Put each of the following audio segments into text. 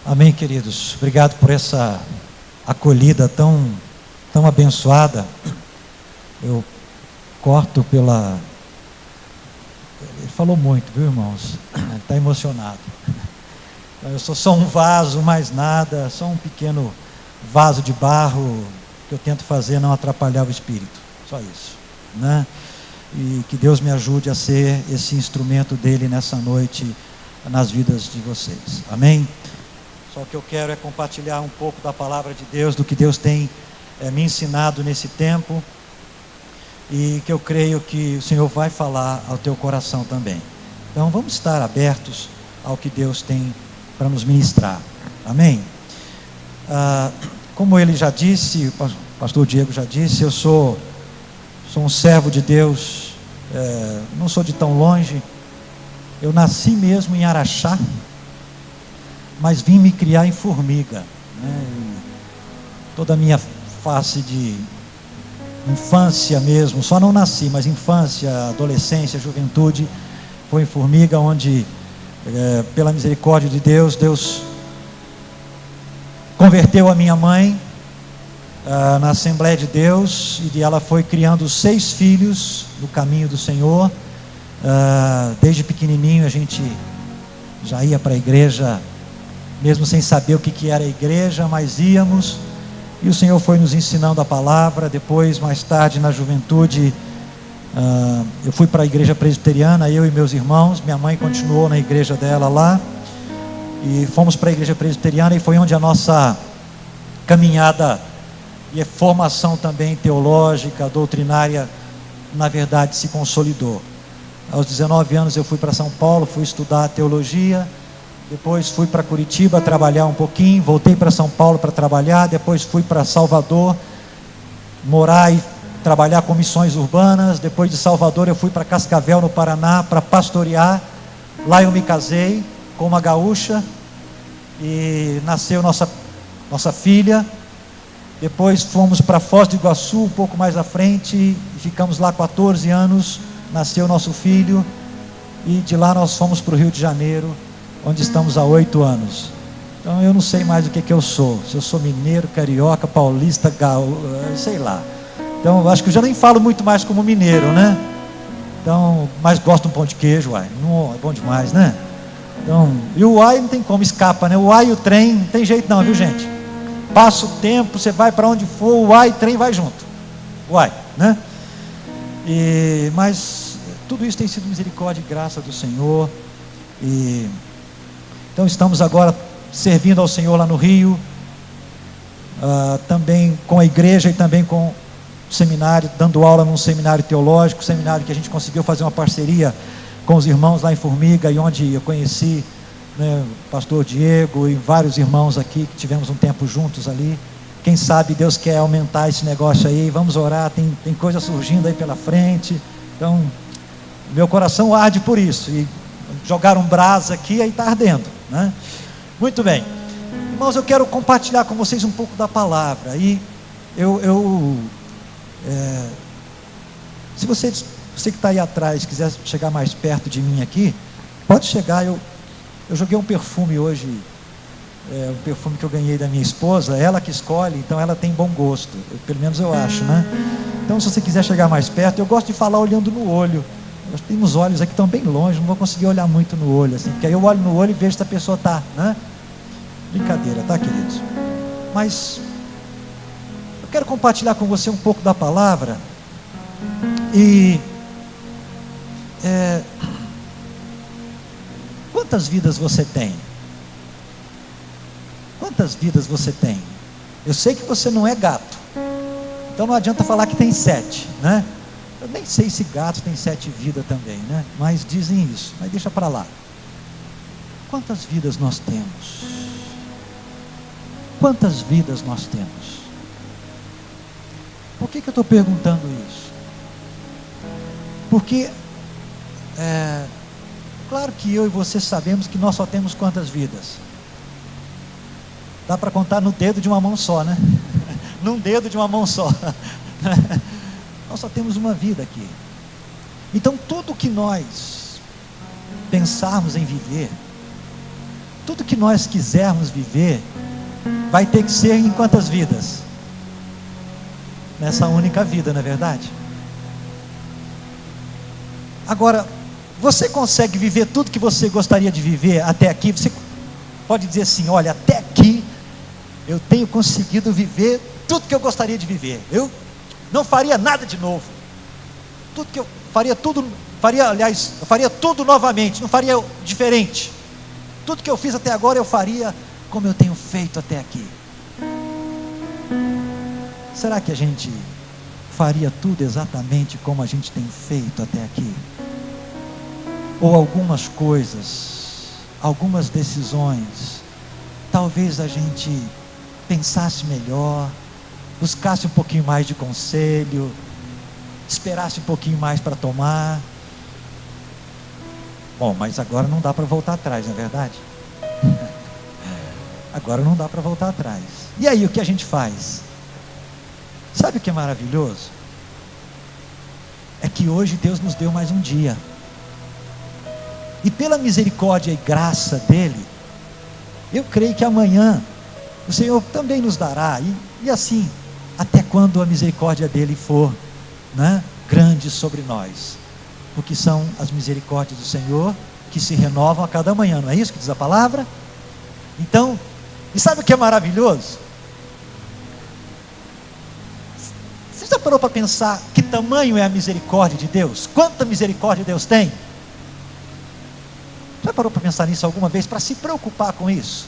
Amém, queridos. Obrigado por essa acolhida tão abençoada. Eu corto pela... Ele falou muito, viu, irmãos? Ele está emocionado. Eu sou só um vaso, mais nada, só um pequeno vaso de barro que eu tento fazer não atrapalhar o Espírito. Só isso, né? E que Deus me ajude a ser esse instrumento dele nessa noite nas vidas de vocês. Amém? Só o que eu quero é compartilhar um pouco da palavra de Deus, do que Deus tem me ensinado nesse tempo, e que eu creio que o Senhor vai falar ao teu coração também. Então vamos estar abertos ao que Deus tem para nos ministrar. Amém? Como ele já disse, o pastor Diego já disse, eu sou um servo de Deus, não sou de tão longe. Eu nasci mesmo em Araxá, mas vim me criar em Formiga, né? Toda a minha face de infância mesmo, só não nasci, mas infância, adolescência, juventude, foi em Formiga, onde pela misericórdia de Deus, Deus converteu a minha mãe na Assembleia de Deus, e ela foi criando 6 filhos no caminho do Senhor. Desde pequenininho a gente já ia para a igreja, mesmo sem saber o que era a igreja, mas íamos, e o Senhor foi nos ensinando a palavra. Depois, mais tarde, na juventude, eu fui para a igreja presbiteriana, eu e meus irmãos. Minha mãe continuou na igreja dela lá, e fomos para a igreja presbiteriana, e foi onde a nossa caminhada e formação também teológica, doutrinária, na verdade se consolidou. Aos 19 anos eu fui para São Paulo, fui estudar teologia. Depois fui para Curitiba trabalhar um pouquinho, voltei para São Paulo para trabalhar. Depois fui para Salvador morar e trabalhar com missões urbanas. Depois de Salvador eu fui para Cascavel, no Paraná, para pastorear. Lá eu me casei com uma gaúcha e nasceu nossa filha. Depois fomos para Foz do Iguaçu, um pouco mais à frente, e ficamos lá 14 anos. Nasceu nosso filho, e de lá nós fomos para o Rio de Janeiro, onde estamos há 8 anos. Então eu não sei mais o que eu sou, se eu sou mineiro, carioca, paulista, sei lá. Então eu acho que eu já nem falo muito mais como mineiro, né? Então, mas gosto de um pão de queijo, uai, não, é bom demais, né? Então, e o uai não tem como, escapa, né? O uai e o trem, não tem jeito não, viu, gente? Passa o tempo, você vai para onde for, o uai e o trem vai junto. Uai, né? Mas tudo isso tem sido misericórdia e graça do Senhor. Então estamos agora servindo ao Senhor lá no Rio, também com a igreja e também com o seminário, dando aula num seminário teológico, seminário que a gente conseguiu fazer uma parceria com os irmãos lá em Formiga, e onde eu conheci, né, o pastor Diego e vários irmãos aqui, que tivemos um tempo juntos ali. Quem sabe Deus quer aumentar esse negócio aí, vamos orar, tem coisa surgindo aí pela frente. Então meu coração arde por isso, e jogaram um brasa aqui, aí está ardendo, né? Muito bem, irmãos, eu quero compartilhar com vocês um pouco da palavra. E se você que está aí atrás quiser chegar mais perto de mim aqui, pode chegar. Eu joguei um perfume hoje, um perfume que eu ganhei da minha esposa, ela que escolhe, então ela tem bom gosto, pelo menos eu acho, né? Então se você quiser chegar mais perto, eu gosto de falar olhando no olho. Nós temos olhos aqui que estão bem longe, não vou conseguir olhar muito no olho, assim, porque aí eu olho no olho e vejo se a pessoa está, né? Brincadeira, tá, queridos? Mas eu quero compartilhar com você um pouco da palavra. E quantas vidas você tem? Quantas vidas você tem? Eu sei que você não é gato, então não adianta falar que tem 7, né? Eu nem sei se gato tem 7 vidas também, né? Mas dizem isso, mas deixa para lá. Quantas vidas nós temos? Quantas vidas nós temos? Por que eu estou perguntando isso? Porque claro que eu e você sabemos que nós só temos quantas vidas? Dá para contar no dedo de uma mão só, né? Num dedo de uma mão só. Nós só temos uma vida aqui. Então tudo que nós pensarmos em viver, tudo que nós quisermos viver, vai ter que ser em quantas vidas? Nessa única vida, não é verdade? Agora, você consegue viver tudo que você gostaria de viver até aqui? Você pode dizer assim: olha, até aqui eu tenho conseguido viver tudo que eu gostaria de viver. Eu não faria nada de novo. Tudo que eu faria, eu faria tudo novamente, não faria diferente. Tudo que eu fiz até agora eu faria como eu tenho feito até aqui. Será que a gente faria tudo exatamente como a gente tem feito até aqui? Ou algumas coisas, algumas decisões, talvez a gente pensasse melhor, buscasse um pouquinho mais de conselho, esperasse um pouquinho mais para tomar. Bom, mas agora não dá para voltar atrás, não é verdade? Agora não dá para voltar atrás. E aí, o que a gente faz? Sabe o que é maravilhoso? É que hoje Deus nos deu mais um dia. E pela misericórdia e graça dEle, eu creio que amanhã o Senhor também nos dará. E assim, até quando a misericórdia dEle for, né, grande sobre nós. Porque são as misericórdias do Senhor que se renovam a cada manhã, não é isso que diz a palavra? Então, e sabe o que é maravilhoso? Você já parou para pensar que tamanho é a misericórdia de Deus? Quanta misericórdia Deus tem? Já parou para pensar nisso alguma vez? Para se preocupar com isso?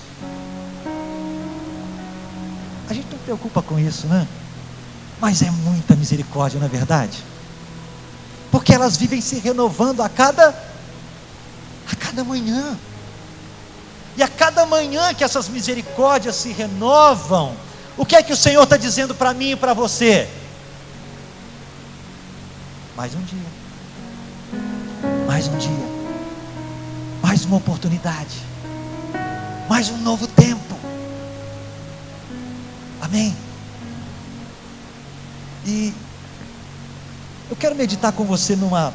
A gente não preocupa com isso, né? Mas é muita misericórdia, não é verdade? Porque elas vivem se renovando a cada manhã. E a cada manhã que essas misericórdias se renovam, o que é que o Senhor está dizendo para mim e para você? Mais um dia. Mais um dia. Mais uma oportunidade. Mais um novo tempo. Amém? E eu quero meditar com você numa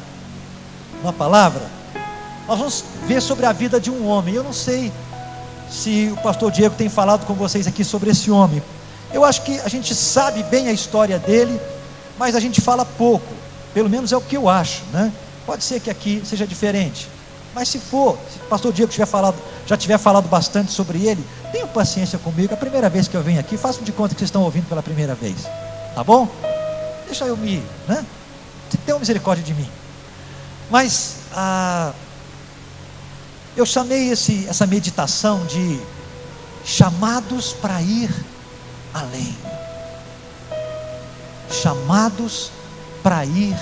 palavra. Nós vamos ver sobre a vida de um homem. Eu não sei se o pastor Diego tem falado com vocês aqui sobre esse homem. Eu acho que a gente sabe bem a história dele, mas a gente fala pouco. Pelo menos é o que eu acho, né? Pode ser que aqui seja diferente. Mas se o pastor Diego já tiver falado bastante sobre ele, tenham paciência comigo. É a primeira vez que eu venho aqui, façam de conta que vocês estão ouvindo pela primeira vez. Tá bom? Deixa eu né? Tenha misericórdia de mim. Mas eu chamei essa meditação de chamados para ir além. Chamados para ir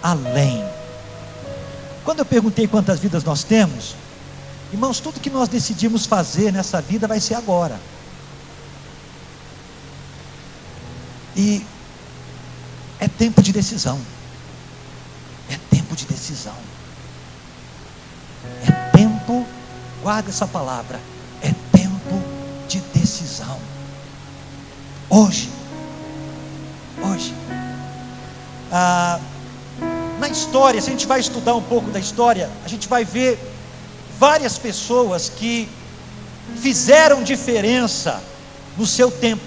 além. Quando eu perguntei quantas vidas nós temos, irmãos, tudo que nós decidimos fazer nessa vida vai ser agora. E é tempo de decisão. É tempo de decisão. É tempo, guarda essa palavra, é tempo de decisão. Hoje. Na história, se a gente vai estudar um pouco da história, a gente vai ver várias pessoas que fizeram diferença no seu tempo.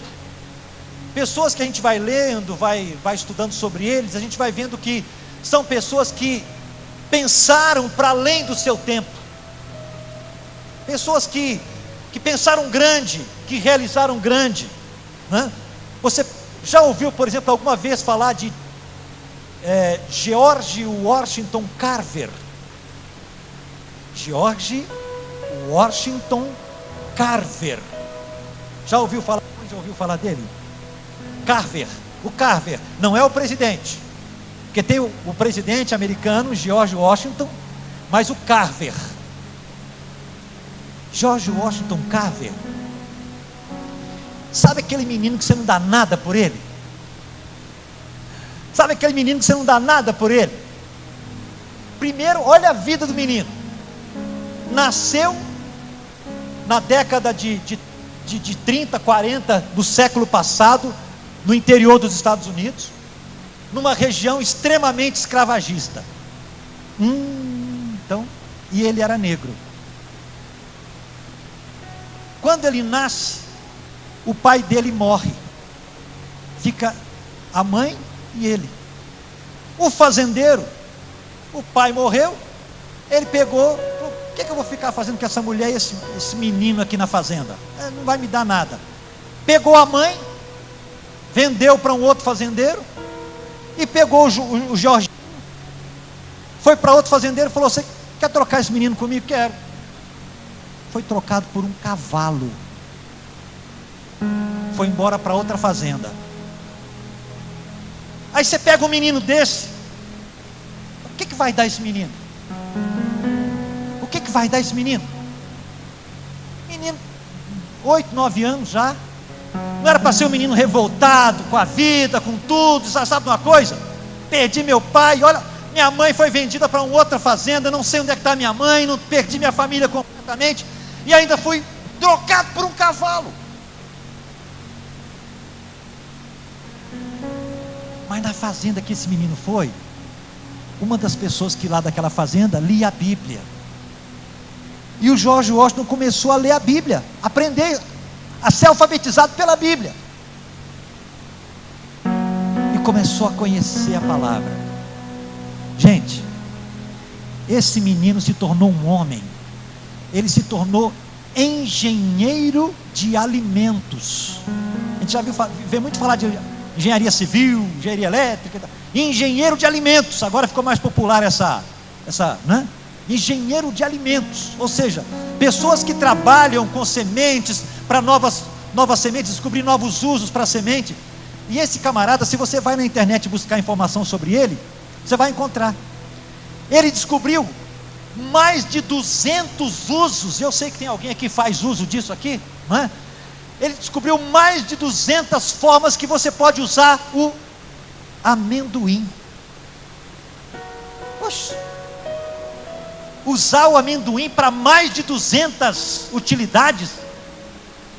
Pessoas que a gente vai lendo, vai estudando sobre eles, a gente vai vendo que são pessoas que pensaram para além do seu tempo. Pessoas que pensaram grande, que realizaram grande, né? Você já ouviu, por exemplo, alguma vez falar de George Washington Carver? George Washington Carver. Já ouviu falar dele? Carver. O Carver não é o presidente, porque tem o presidente americano, George Washington, mas o Carver, George Washington Carver. Sabe aquele menino que você não dá nada por ele? Sabe aquele menino que você não dá nada por ele? Primeiro, olha a vida do menino. Nasceu na década de 30, 40 do século passado, no interior dos Estados Unidos, numa região extremamente escravagista. Então, e ele era negro. Quando ele nasce, o pai dele morre. Fica a mãe e ele. O fazendeiro, o pai morreu, ele pegou, falou: o que eu vou ficar fazendo com essa mulher e esse menino aqui na fazenda? Não vai me dar nada. Pegou a mãe, vendeu para um outro fazendeiro, e pegou o Jorge, foi para outro fazendeiro e falou: você quer trocar esse menino comigo? Quero. Foi trocado por um cavalo, foi embora para outra fazenda. Aí você pega um menino desse, o que vai dar esse menino? O que vai dar esse menino? Menino, 8, 9 anos já. Não era para ser um menino revoltado com a vida, com tudo. Sabe uma coisa? Perdi meu pai, olha, minha mãe foi vendida para uma outra fazenda, não sei onde é que está minha mãe, não perdi minha família completamente, e ainda fui trocado por um cavalo. Mas na fazenda que esse menino foi, uma das pessoas que lá daquela fazenda lia a Bíblia. E o George Washington começou a ler a Bíblia, aprender a ser alfabetizado pela Bíblia. E começou a conhecer a palavra. Gente, esse menino se tornou um homem. Ele se tornou engenheiro de alimentos. A gente já vê muito falar de engenharia civil, engenharia elétrica, engenheiro de alimentos. Agora ficou mais popular essa, né? Engenheiro de alimentos, ou seja, pessoas que trabalham com sementes para novas sementes, descobrir novos usos para a semente. E esse camarada, se você vai na internet buscar informação sobre ele, você vai encontrar. Ele descobriu mais de 200 usos. Eu sei que tem alguém aqui que faz uso disso aqui, não é? Ele descobriu mais de 200 formas que você pode usar o amendoim. Poxa, usar o amendoim para mais de 200 utilidades.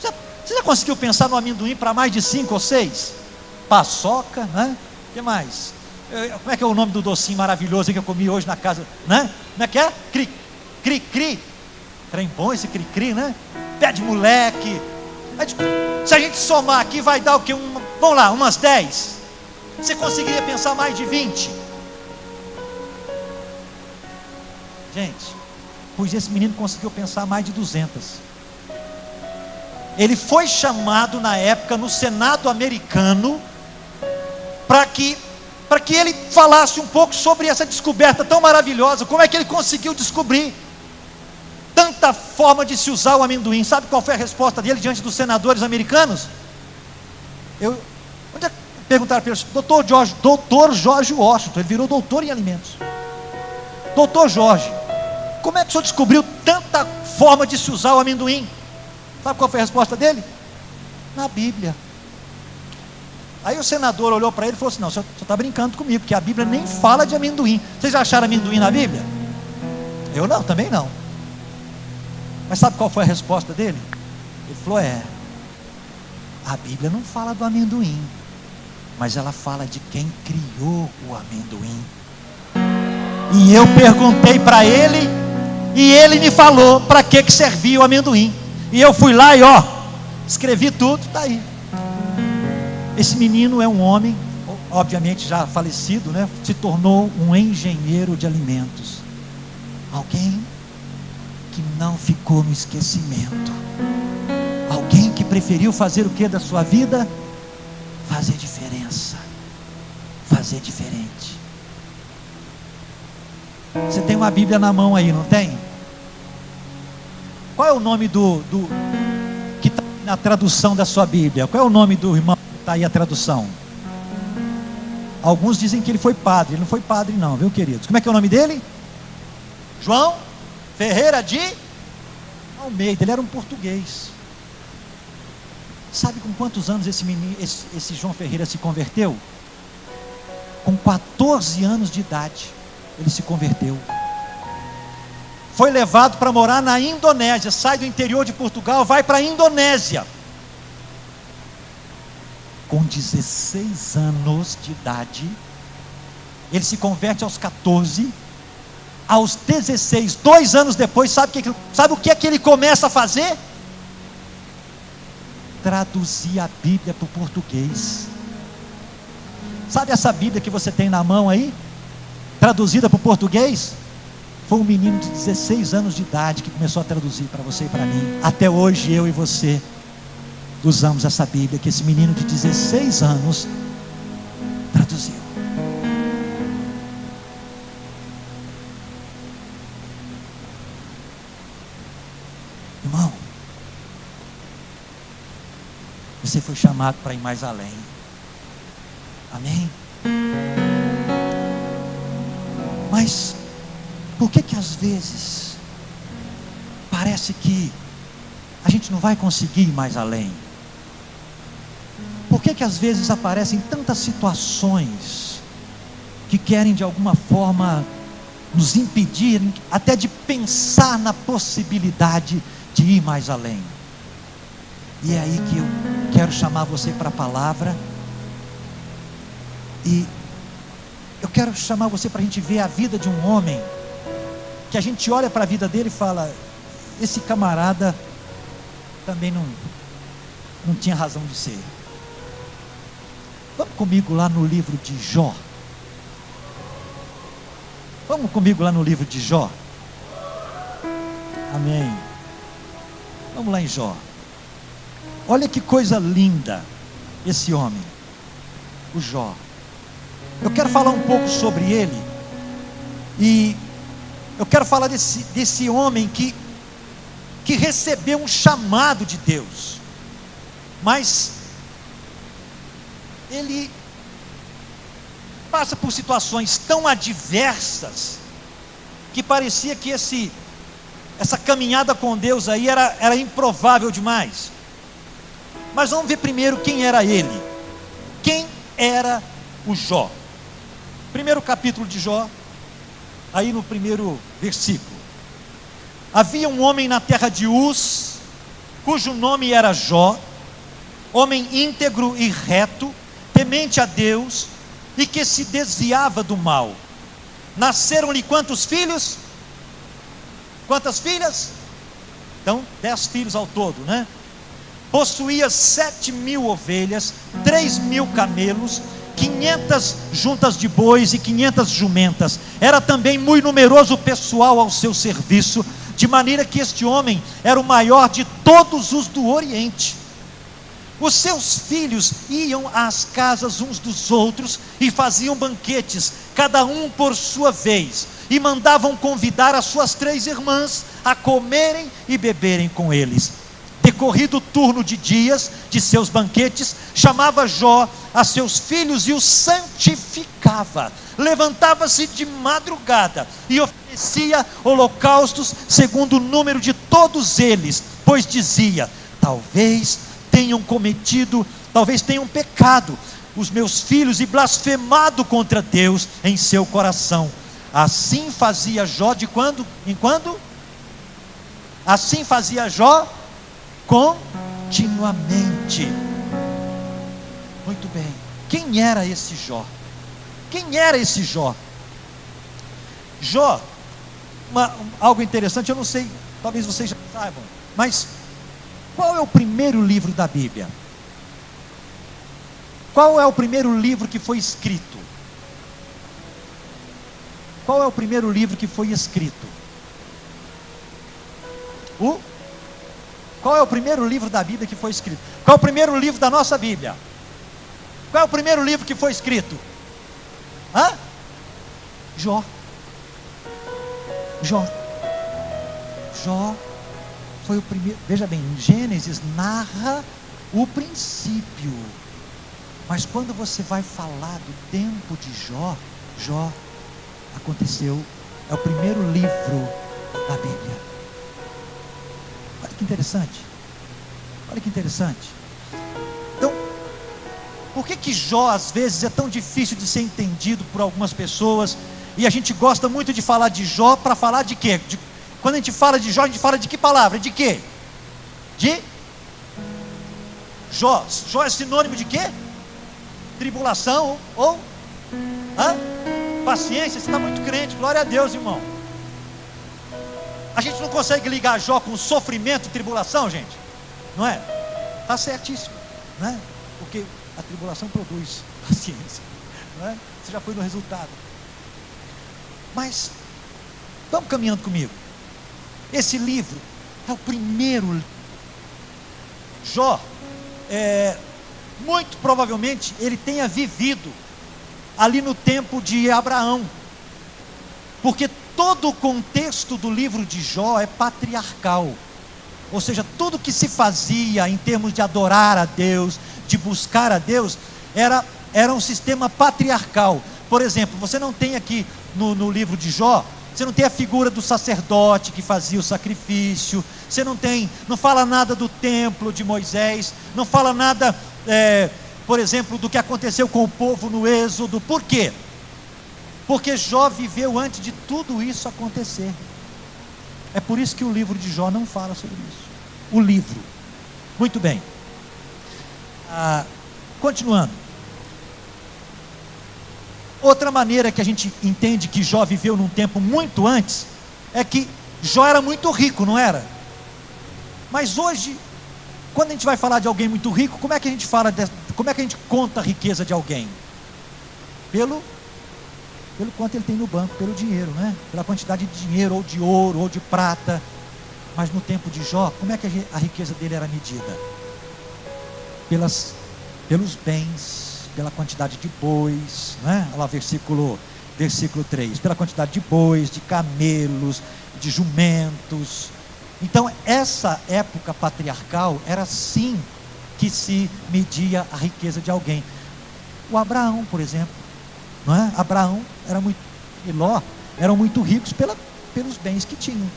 Você já conseguiu pensar no amendoim para mais de 5 ou 6? Paçoca, né? O que mais? Como é que é o nome do docinho maravilhoso que eu comi hoje na casa, né? Como é que é? Cri-cri. Trem bom esse cri-cri, né? Pé de moleque. Se a gente somar aqui, vai dar o quê? Vamos lá, umas 10. Você conseguiria pensar mais de 20? Gente, pois esse menino conseguiu pensar mais de 200. Ele foi chamado na época no Senado americano para que ele falasse um pouco sobre essa descoberta tão maravilhosa. Como é que ele conseguiu descobrir tanta forma de se usar o amendoim? Sabe qual foi a resposta dele diante dos senadores americanos? Perguntaram para ele: doutor George Washington. Ele virou doutor em alimentos. Doutor Jorge, como é que o senhor descobriu tanta forma de se usar o amendoim? Sabe qual foi a resposta dele? Na Bíblia. Aí o senador olhou para ele e falou assim: não, o senhor está brincando comigo, porque a Bíblia nem fala de amendoim. Vocês já acharam amendoim na Bíblia? Eu não, também não. Mas sabe qual foi a resposta dele? Ele falou: a Bíblia não fala do amendoim, mas ela fala de quem criou o amendoim. E eu perguntei para ele, e ele me falou para que servia o amendoim. E eu fui lá e escrevi tudo, está aí. Esse menino é um homem, obviamente já falecido, né? Se tornou um engenheiro de alimentos. Alguém que não ficou no esquecimento. Alguém que preferiu fazer o que da sua vida? Fazer diferença. Fazer diferente. Você tem uma Bíblia na mão aí, não tem? Qual é o nome que está na tradução da sua Bíblia? Qual é o nome do irmão que está aí a tradução? Alguns dizem que ele foi padre. Ele não foi padre não, viu, queridos? Como é que é o nome dele? João Ferreira de Almeida. Ele era um português. Sabe com quantos anos esse João Ferreira se converteu? Com 14 anos de idade ele se converteu. Foi levado para morar na Indonésia. Sai do interior de Portugal, vai para a Indonésia. Com 16 anos de idade, ele se converte aos 14. Aos 16, 2 anos depois, sabe o que é que ele começa a fazer? traduzir a Bíblia para o português. Sabe essa Bíblia que você tem na mão aí, traduzida para o português? Foi um menino de 16 anos de idade que começou a traduzir para você e para mim. Até hoje eu e você usamos essa Bíblia que esse menino de 16 anos traduziu. Irmão, você foi chamado para ir mais além. Amém? Mas por que às vezes parece que a gente não vai conseguir ir mais além? Por que às vezes aparecem tantas situações que querem de alguma forma nos impedir até de pensar na possibilidade de ir mais além? E é aí que eu quero chamar você para a palavra, e eu quero chamar você para a gente ver a vida de um homem, que a gente olha para a vida dele e fala, esse camarada também não tinha razão de ser. Vamos comigo lá no livro de Jó. Vamos comigo lá no livro de Jó. Amém. Vamos lá em Jó. Olha que coisa linda esse homem, o Jó. Eu quero falar um pouco sobre ele, e eu quero falar desse homem que recebeu um chamado de Deus, mas ele passa por situações tão adversas que parecia que essa caminhada com Deus aí era improvável demais. Mas vamos ver primeiro quem era ele. Quem era o Jó? Primeiro capítulo de Jó, aí no primeiro versículo. Havia um homem na terra de Uz, cujo nome era Jó, homem íntegro e reto, temente a Deus, e que se desviava do mal. Nasceram-lhe quantos filhos? Quantas filhas? Então 10 filhos ao todo, né? Possuía 7.000 ovelhas, 3.000 camelos, 500 juntas de bois e 500 jumentas. Era também muito numeroso o pessoal ao seu serviço, de maneira que este homem era o maior de todos os do Oriente. Os seus filhos iam às casas uns dos outros e faziam banquetes, cada um por sua vez, e mandavam convidar as suas 3 irmãs a comerem e beberem com eles. Decorrido o turno de dias de seus banquetes, chamava Jó a seus filhos e os santificava. Levantava-se de madrugada e oferecia holocaustos segundo o número de todos eles, pois dizia: talvez tenham pecado os meus filhos e blasfemado contra Deus em seu coração. Assim fazia Jó de quando em quando? Assim fazia Jó continuamente. Muito bem. Quem era esse Jó? Quem era esse Jó? Jó, algo interessante, eu não sei, talvez vocês já saibam, mas qual é o primeiro livro da Bíblia? Qual é o primeiro livro que foi escrito? Qual é o primeiro livro que foi escrito? Qual é o primeiro livro da Bíblia que foi escrito? Qual é o primeiro livro da nossa Bíblia? Qual é o primeiro livro que foi escrito? Jó. Jó foi o primeiro. Veja bem, Gênesis narra o princípio, mas quando você vai falar do tempo de Jó aconteceu, é o primeiro livro da Bíblia. Olha que interessante. Olha que interessante. Então, por que Jó às vezes é tão difícil de ser entendido por algumas pessoas? E a gente gosta muito de falar de Jó para falar de quê? Quando a gente fala de Jó, a gente fala de que palavra? De quê? De Jó. Jó é sinônimo de quê? Tribulação ou paciência. Você está muito crente, glória a Deus, irmão. A gente não consegue ligar Jó com sofrimento e tribulação, gente, não é? Está certíssimo, né? Porque a tribulação produz paciência, né? Você já foi no resultado. Mas vamos caminhando comigo. Esse livro é o primeiro. Jó, muito provavelmente ele tenha vivido ali no tempo de Abraão, porque todo o contexto do livro de Jó é patriarcal, ou seja, tudo que se fazia em termos de adorar a Deus, de buscar a Deus, era um sistema patriarcal. Por exemplo, você não tem aqui no livro de Jó, você não tem a figura do sacerdote que fazia o sacrifício, você não fala nada do templo de Moisés, não fala nada, por exemplo, do que aconteceu com o povo no Êxodo. Por quê? Porque Jó viveu antes de tudo isso acontecer. É por isso que o livro de Jó não fala sobre isso. O livro. Muito bem. Continuando. Outra maneira que a gente entende que Jó viveu num tempo muito antes é que Jó era muito rico, não era? Mas hoje, quando a gente vai falar de alguém muito rico, como é que a gente como é que a gente conta a riqueza de alguém? Pelo quanto ele tem no banco, pelo dinheiro, né? Pela quantidade de dinheiro, ou de ouro, ou de prata. Mas no tempo de Jó, como é que a riqueza dele era medida? Pelos bens, pela quantidade de bois, né? Olha lá, versículo 3, pela quantidade de bois, de camelos, de jumentos. Então essa época patriarcal era assim que se media a riqueza de alguém. O Abraão, por exemplo, não é? Abraão e Ló eram muito ricos pelos bens que tinham.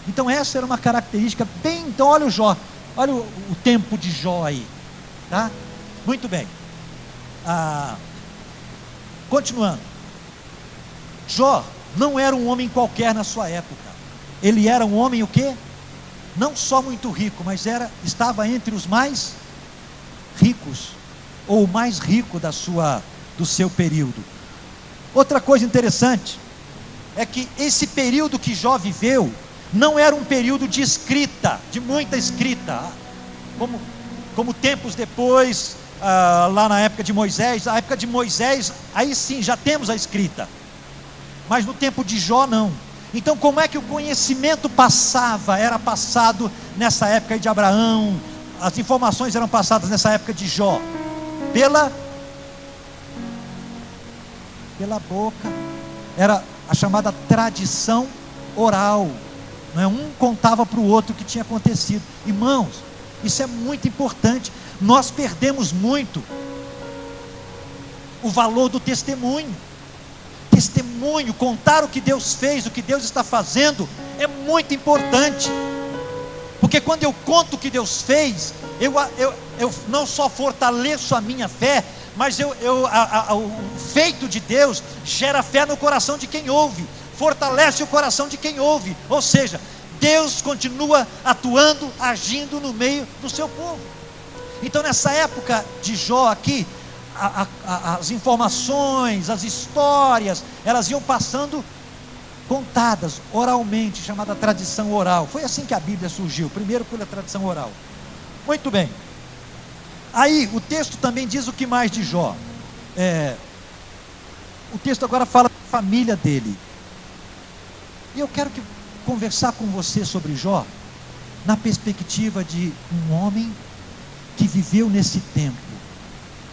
Então essa era uma característica bem. Então olha o Jó, olha o tempo de Jó aí, tá? Muito bem. Continuando. Jó não era um homem qualquer na sua época. Ele era um homem o quê? Não só muito rico, mas estava entre os mais ricos, ou o mais rico do seu período. Outra coisa interessante é que esse período que Jó viveu não era um período de escrita, de muita escrita, como tempos depois, lá na época de Moisés. A época de Moisés, aí sim, já temos a escrita, mas no tempo de Jó não. Então como é que o conhecimento era passado nessa época de Abraão? As informações eram passadas nessa época de Jó pela boca. Era a chamada tradição oral, não é? Um contava para o outro o que tinha acontecido. Irmãos, isso é muito importante. Nós perdemos muito o valor do testemunho. Testemunho, contar o que Deus fez, o que Deus está fazendo, é muito importante. Porque quando eu conto o que Deus fez, eu não só fortaleço a minha fé, mas o feito de Deus gera fé no coração de quem ouve, fortalece o coração de quem ouve. Ou seja, Deus continua atuando, agindo no meio do seu povo. Então nessa época de Jó aqui, as informações, as histórias, elas iam passando contadas oralmente, chamada tradição oral. Foi assim que a Bíblia surgiu, primeiro pela tradição oral. Muito bem. Aí o texto também diz o que mais de Jó. O texto agora fala da família dele. E eu quero conversar com você sobre Jó na perspectiva de um homem que viveu nesse tempo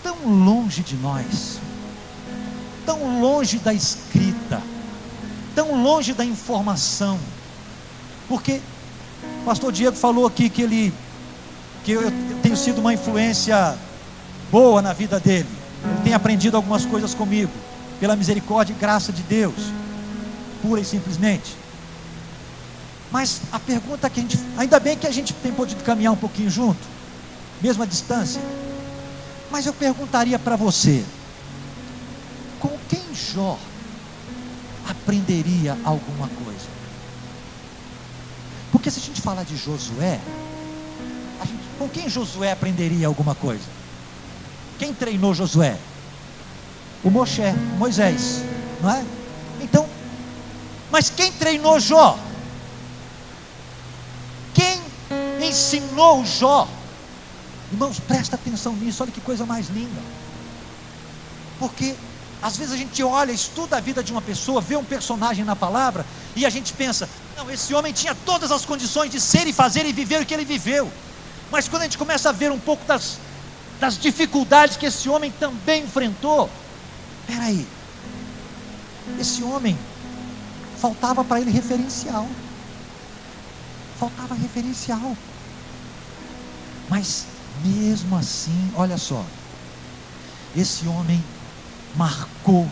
tão longe de nós, tão longe da escrita, tão longe da informação. Porque o pastor Diego falou aqui que eu tenho sido uma influência boa na vida dele. Ele tem aprendido algumas coisas comigo, pela misericórdia e graça de Deus, pura e simplesmente. Mas a pergunta que ainda bem que a gente tem podido caminhar um pouquinho junto, mesmo à distância. Mas eu perguntaria para você, com quem Jó aprenderia alguma coisa? Porque se a gente falar de Josué, com quem Josué aprenderia alguma coisa? Quem treinou Josué? O Moisés, não é? Então, mas quem treinou Jó? Quem ensinou Jó Irmãos, presta atenção nisso, olha que coisa mais linda. Porque às vezes a gente olha, estuda a vida de uma pessoa, vê um personagem na palavra, e a gente pensa, não, esse homem tinha todas as condições de ser e fazer e viver o que ele viveu. Mas quando a gente começa a ver um pouco das dificuldades que esse homem também enfrentou, peraí, esse homem, faltava para ele referencial, faltava referencial, mas mesmo assim, olha só, esse homem marcou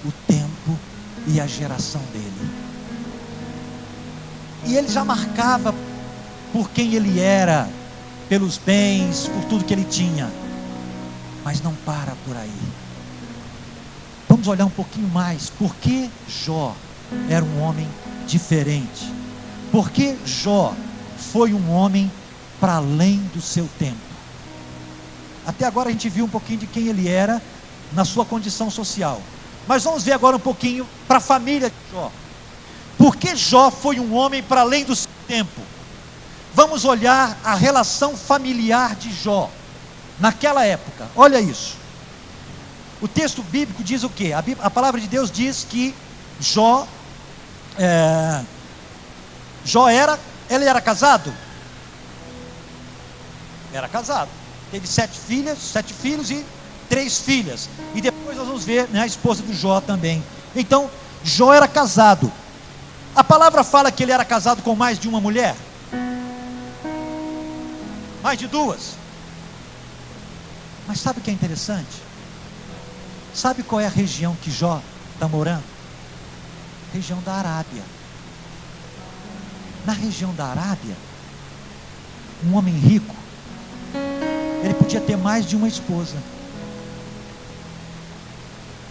o tempo e a geração dele, e ele já marcava por quem ele era, pelos bens, por tudo que ele tinha, mas não para por aí. Vamos olhar um pouquinho mais, por que Jó era um homem diferente? Por que Jó foi um homem para além do seu tempo? Até agora a gente viu um pouquinho de quem ele era na sua condição social, mas vamos ver agora um pouquinho para a família de Jó. Por que Jó foi um homem para além do seu tempo? Vamos olhar a relação familiar de Jó naquela época. Olha isso. O texto bíblico diz o quê? A palavra de Deus diz que Jó ele era casado? Era casado. Teve 7 filhos e 3 filhas. E depois nós vamos ver, né, a esposa do Jó também. Então, Jó era casado. A palavra fala que ele era casado com mais de uma mulher? Mais de 2. Mas sabe o que é interessante? Sabe qual é a região que Jó está morando? Região da Arábia. Na região da Arábia, um homem rico, ele podia ter mais de uma esposa.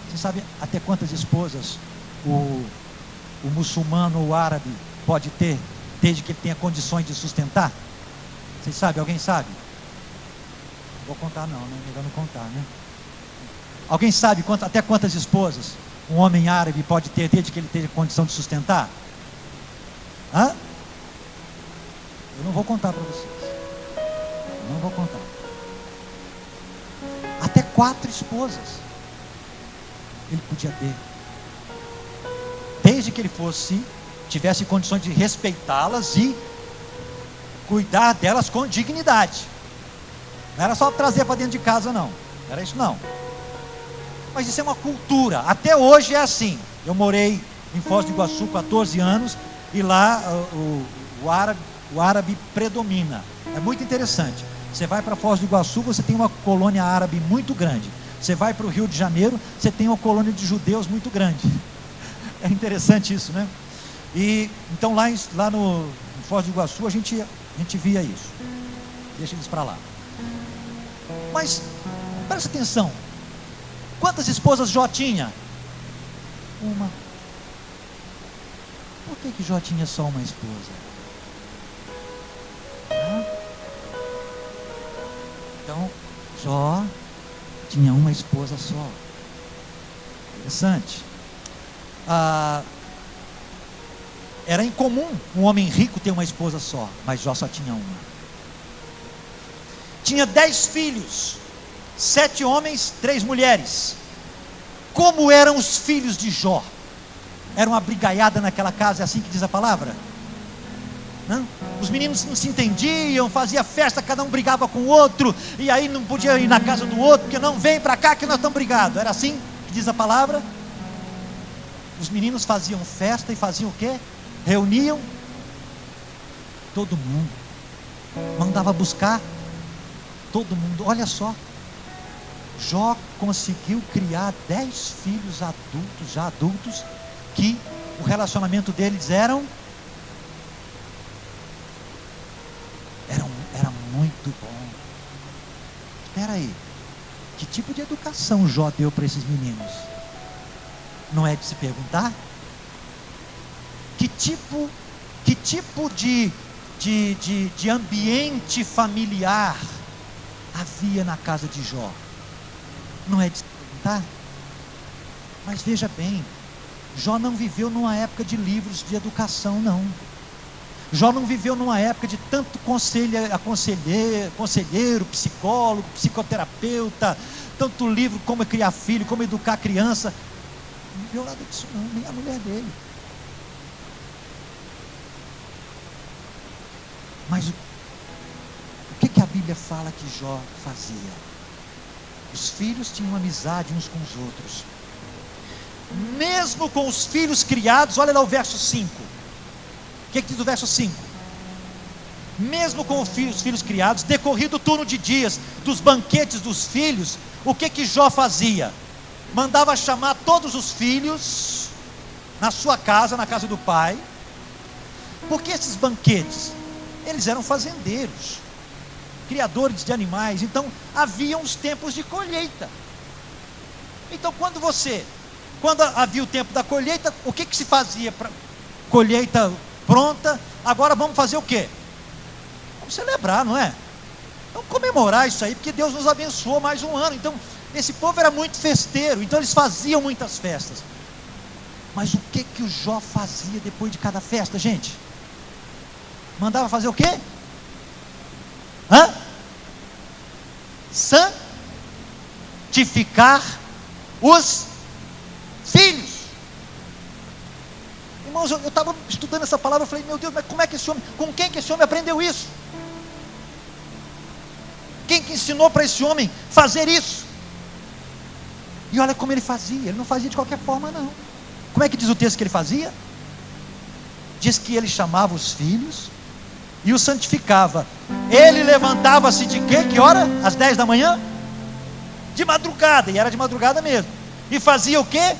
Você sabe até quantas esposas o muçulmano ou o árabe pode ter, desde que ele tenha condições de sustentar? Vocês sabem? Alguém sabe? Vou contar não, né? Melhor não contar, né? Alguém sabe até quantas esposas um homem árabe pode ter, desde que ele tenha condição de sustentar? Hã? Eu não vou contar para vocês. Não vou contar. Até 4 esposas ele podia ter, desde que ele tivesse condições de respeitá-las e cuidar delas com dignidade. Não era só trazer para dentro de casa, não. Não era isso, não. Mas isso é uma cultura. Até hoje é assim. Eu morei em Foz do Iguaçu 14 anos e lá o árabe predomina. É muito interessante. Você vai para Foz do Iguaçu, você tem uma colônia árabe muito grande. Você vai para o Rio de Janeiro, você tem uma colônia de judeus muito grande. É interessante isso, né? E então lá em Foz do Iguaçu a gente via isso. Deixa eles para lá. Mas presta atenção. Quantas esposas Jó tinha? Uma. Por que Jó tinha só uma esposa? Então, Jó tinha uma esposa só. Interessante. Era incomum um homem rico ter uma esposa só, mas Jó só tinha uma. Tinha 10 filhos, 7 homens, 3 mulheres. Como eram os filhos de Jó? Era uma brigaiada naquela casa, é assim que diz a palavra? Não? Os meninos não se entendiam, fazia festa, cada um brigava com o outro, e aí não podia ir na casa do outro, porque não, vem para cá que nós estamos brigados. Era assim que diz a palavra? Os meninos faziam festa e faziam o quê? Reuniam todo mundo, mandava buscar todo mundo. Olha só, Jó conseguiu criar 10 filhos já adultos, que o relacionamento deles era muito bom. Espera aí, que tipo de educação Jó deu para esses meninos? Não é de se perguntar? Que tipo de ambiente familiar havia na casa de Jó? Não é de se perguntar? Mas veja bem, Jó não viveu numa época de livros de educação, não. Jó não viveu numa época de tanto conselheiro, psicólogo, psicoterapeuta, tanto livro como criar filho, como educar criança. Não viveu nada disso não, nem a mulher dele. Mas o que a Bíblia fala que Jó fazia? Os filhos tinham amizade uns com os outros. Mesmo com os filhos criados, olha lá o verso 5. O que diz o verso 5? Mesmo com os filhos criados, decorrido o turno de dias dos banquetes dos filhos, o que Jó fazia? Mandava chamar todos os filhos na sua casa, na casa do pai. Porque esses banquetes, eles eram fazendeiros, criadores de animais. Então havia uns tempos de colheita. Então quando havia o tempo da colheita, o que se fazia para colheita pronta? Agora vamos fazer o quê? Vamos celebrar, não é? Vamos comemorar isso aí, porque Deus nos abençoou mais um ano. Então esse povo era muito festeiro, então eles faziam muitas festas. Mas o que o Jó fazia depois de cada festa, gente? Mandava fazer o quê? Santificar os filhos. Irmãos, eu estava estudando essa palavra, eu falei, meu Deus, mas como é que esse homem, com quem que esse homem aprendeu isso? Quem que ensinou para esse homem fazer isso? E olha como ele fazia, ele não fazia de qualquer forma não. Como é que diz o texto que ele fazia? Diz que ele chamava os filhos e os santificava. Ele levantava-se de quê? Que hora? Às 10 da manhã? De madrugada, e era de madrugada mesmo. E fazia o quê?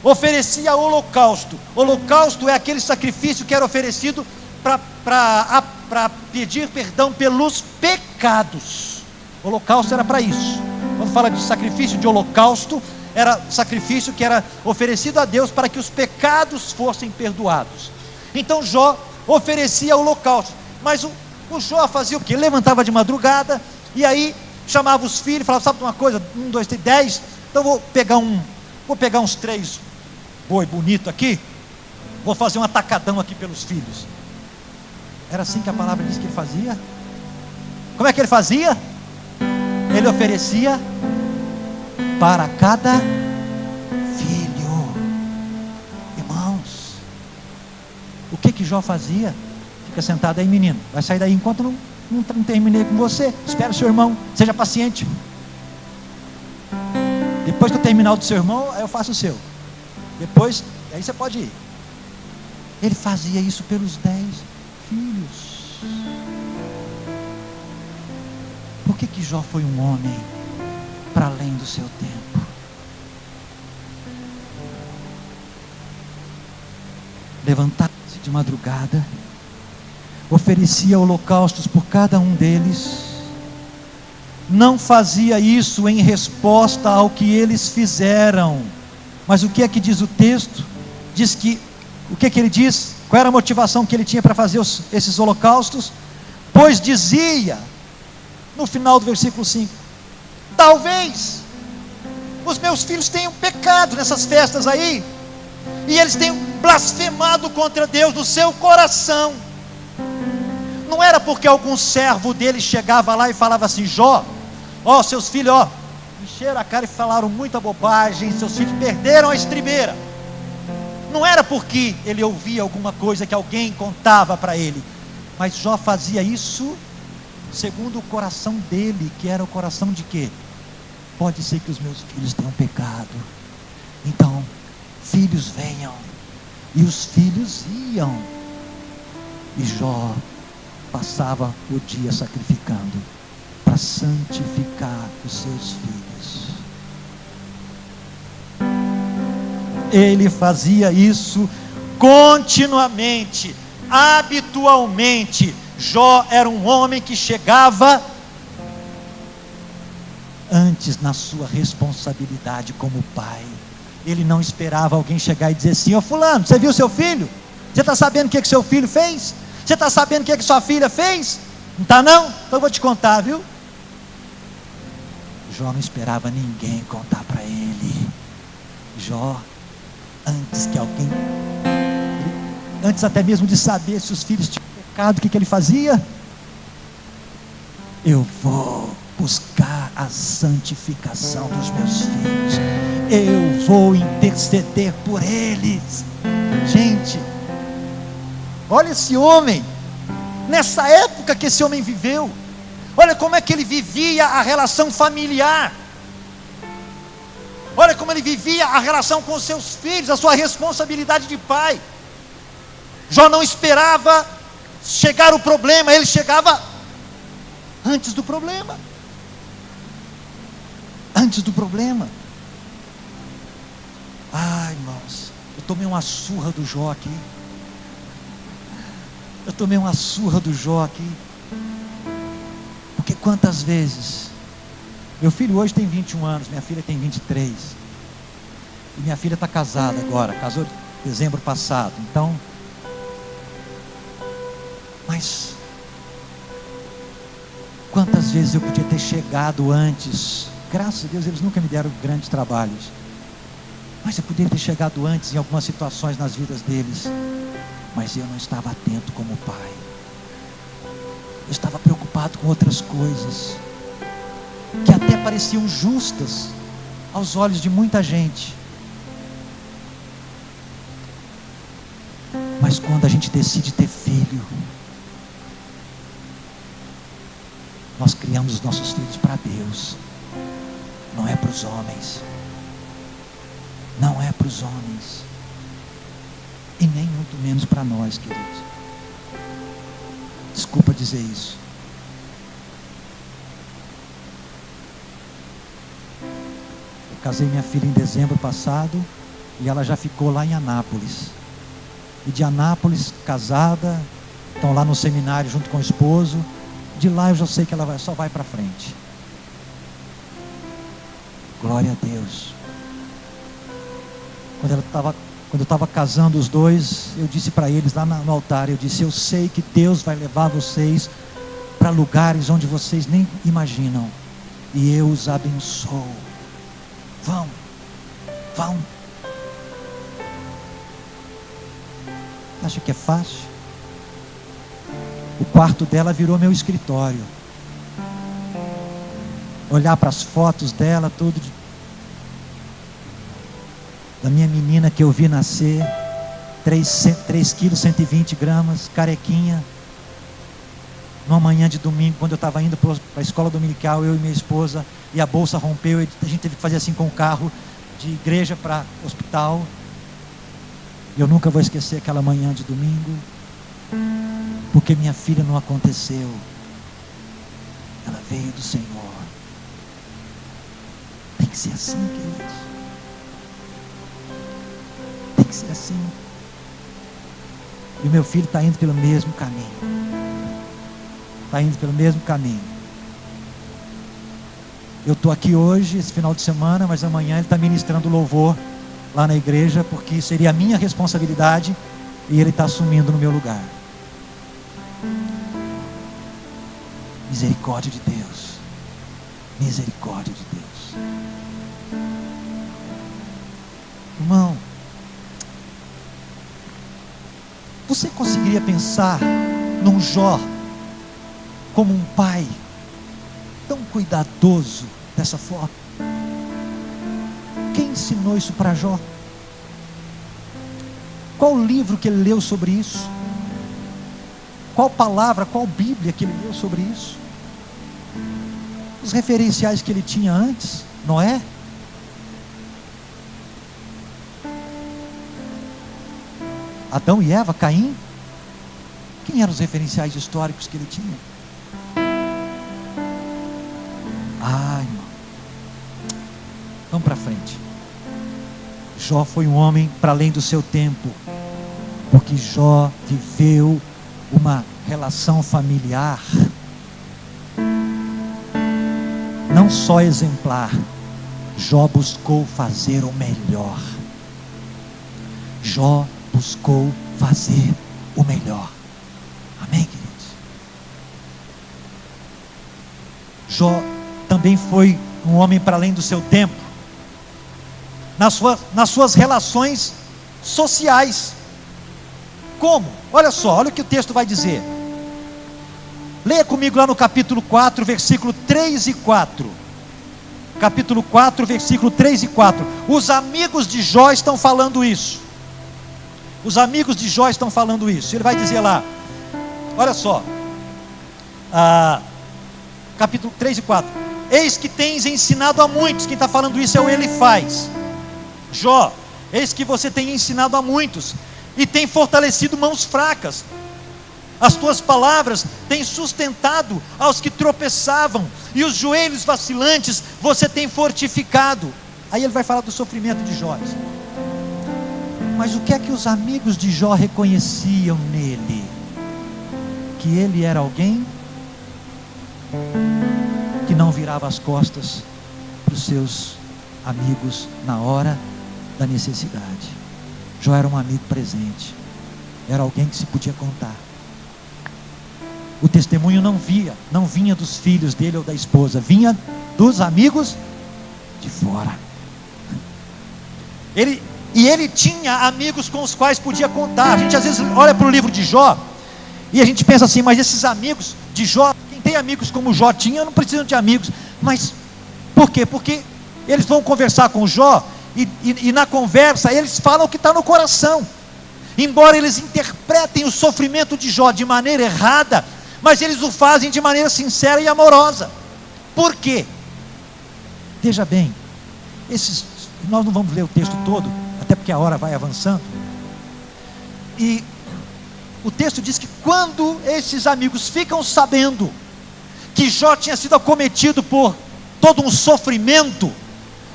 Oferecia holocausto. Holocausto é aquele sacrifício que era oferecido para pedir perdão pelos pecados. Holocausto era para isso. Quando fala de sacrifício de holocausto, era sacrifício que era oferecido a Deus para que os pecados fossem perdoados. Então Jó oferecia holocausto. Mas o Jó fazia o quê? Ele levantava de madrugada e aí chamava os filhos, falava, sabe de uma coisa? 1, 2, 3, 10. Então vou pegar uns 3 boi bonito aqui, vou fazer um atacadão aqui pelos filhos. Era assim que a palavra diz que ele fazia. Como é que ele fazia? Ele oferecia para cada filho. Irmãos, o que Jó fazia? Fica sentado aí, menino, vai sair daí enquanto não terminei com você. Espera o seu irmão, seja paciente. Depois que eu terminar o do seu irmão, aí eu faço o seu. Depois, aí você pode ir. Ele fazia isso pelos 10 filhos. Por que Jó foi um homem para além do seu tempo? Levantava-se de madrugada, oferecia holocaustos por cada um deles. Não fazia isso em resposta ao que eles fizeram. Mas o que é que diz o texto? Diz que, o que é que ele diz? Qual era a motivação que ele tinha para fazer esses holocaustos? Pois dizia, no final do versículo 5, talvez os meus filhos tenham pecado nessas festas aí, e eles tenham blasfemado contra Deus no seu coração. Não era porque algum servo dele chegava lá e falava assim, Jó, seus filhos, encheram a cara e falaram muita bobagem, seus filhos perderam a estribeira. Não era porque ele ouvia alguma coisa que alguém contava para ele, mas Jó fazia isso segundo o coração dele, que era o coração de quê? Pode ser que os meus filhos tenham pecado, então filhos venham. E os filhos iam, e Jó passava o dia sacrificando para santificar os seus filhos. Ele fazia isso continuamente, habitualmente. Jó era um homem que chegava antes na sua responsabilidade como pai. Ele não esperava alguém chegar e dizer assim, fulano, você viu seu filho? Você está sabendo o que seu filho fez? Você está sabendo o que sua filha fez? Não está não? Então eu vou te contar, viu? Jó não esperava ninguém contar para ele. Jó, antes que alguém, antes até mesmo de saber se os filhos tinham pecado, o que ele fazia? Eu vou buscar a santificação dos meus filhos, eu vou interceder por eles. Gente, olha esse homem, nessa época que esse homem viveu, olha como é que ele vivia a relação familiar, olha como ele vivia a relação com os seus filhos, a sua responsabilidade de pai. Jó não esperava chegar o problema, ele chegava antes do problema. Antes do problema. Ai, irmãos, eu tomei uma surra do Jó aqui. Eu tomei uma surra do Jó aqui. Porque quantas vezes, meu filho hoje tem 21 anos, minha filha tem 23. E minha filha está casada agora, casou em dezembro passado. Então, mas quantas vezes eu podia ter chegado antes? Graças a Deus eles nunca me deram grandes trabalhos, mas eu poderia ter chegado antes em algumas situações nas vidas deles, mas eu não estava atento como pai. Eu estava preocupado com outras coisas, que até pareciam justas aos olhos de muita gente, mas quando a gente decide ter filho, nós criamos os nossos filhos para Deus, não é para os homens, não é para os homens, e nem muito menos para nós, queridos. Desculpa dizer isso. Eu casei minha filha em dezembro passado, e ela já ficou lá em Anápolis, e de Anápolis, casada, estão lá no seminário junto com o esposo. De lá eu já sei que ela só vai para frente. Glória a Deus. Quando eu estava casando os dois, eu disse para eles lá no altar, eu disse: eu sei que Deus vai levar vocês para lugares onde vocês nem imaginam, e eu os abençoo. Vão. Acha que é fácil? O quarto dela virou meu escritório. Olhar para as fotos dela, tudo da minha menina que eu vi nascer, 3 quilos, 120 gramas, carequinha. Numa manhã de domingo, quando eu estava indo para a escola dominical, eu e minha esposa, e a bolsa rompeu, e a gente teve que fazer assim com o carro, de igreja para hospital. Eu nunca vou esquecer aquela manhã de domingo, porque minha filha não aconteceu, ela veio do Senhor. Tem que ser assim, queridos, tem que ser assim. E o meu filho está indo pelo mesmo caminho, Eu estou aqui hoje, esse final de semana, mas amanhã ele está ministrando louvor lá na igreja, porque seria a minha responsabilidade, e ele está assumindo no meu lugar. Misericórdia de Deus, misericórdia de Deus. Irmão, você conseguiria pensar num Jó como um pai tão cuidadoso dessa forma? Quem ensinou isso para Jó? Qual livro que ele leu sobre isso? Qual palavra, qual Bíblia que ele leu sobre isso? Os referenciais que ele tinha antes, Noé? Adão e Eva, Caim? Quem eram os referenciais históricos que ele tinha? Irmão, vamos para frente. Jó foi um homem para além do seu tempo, porque Jó viveu uma relação familiar não só exemplar. Jó buscou fazer o melhor. Jó buscou fazer o melhor. Amém, queridos? Jó também foi um homem para além do seu tempo, nas suas relações sociais. Como? Olha só, olha o que o texto vai dizer. Leia comigo lá no capítulo 4, versículo 3 e 4. Capítulo 4, versículo 3 e 4. Os amigos de Jó estão falando isso. Os amigos de Jó estão falando isso. Ele vai dizer lá, olha só, capítulo 3 e 4. Eis que tens ensinado a muitos. Quem está falando isso é o Elifaz. Jó, eis que você tem ensinado a muitos e tem fortalecido mãos fracas. As tuas palavras têm sustentado aos que tropeçavam, e os joelhos vacilantes você tem fortificado. Aí ele vai falar do sofrimento de Jó. Mas o que é que os amigos de Jó reconheciam nele? Que ele era alguém que não virava as costas para os seus amigos na hora da necessidade. Jó era um amigo presente, era alguém que se podia contar. O testemunho não vinha dos filhos dele ou da esposa, vinha dos amigos de fora. Ele tinha amigos com os quais podia contar. A gente às vezes olha para o livro de Jó e a gente pensa assim, mas esses amigos de Jó, quem tem amigos como Jó tinha, não precisam de amigos. Mas por quê? Porque eles vão conversar com Jó e na conversa eles falam o que está no coração. Embora eles interpretem o sofrimento de Jó de maneira errada, mas eles o fazem de maneira sincera e amorosa. Por quê? Veja bem, nós não vamos ler o texto todo, até porque a hora vai avançando. E o texto diz que quando esses amigos ficam sabendo que Jó tinha sido acometido por todo um sofrimento,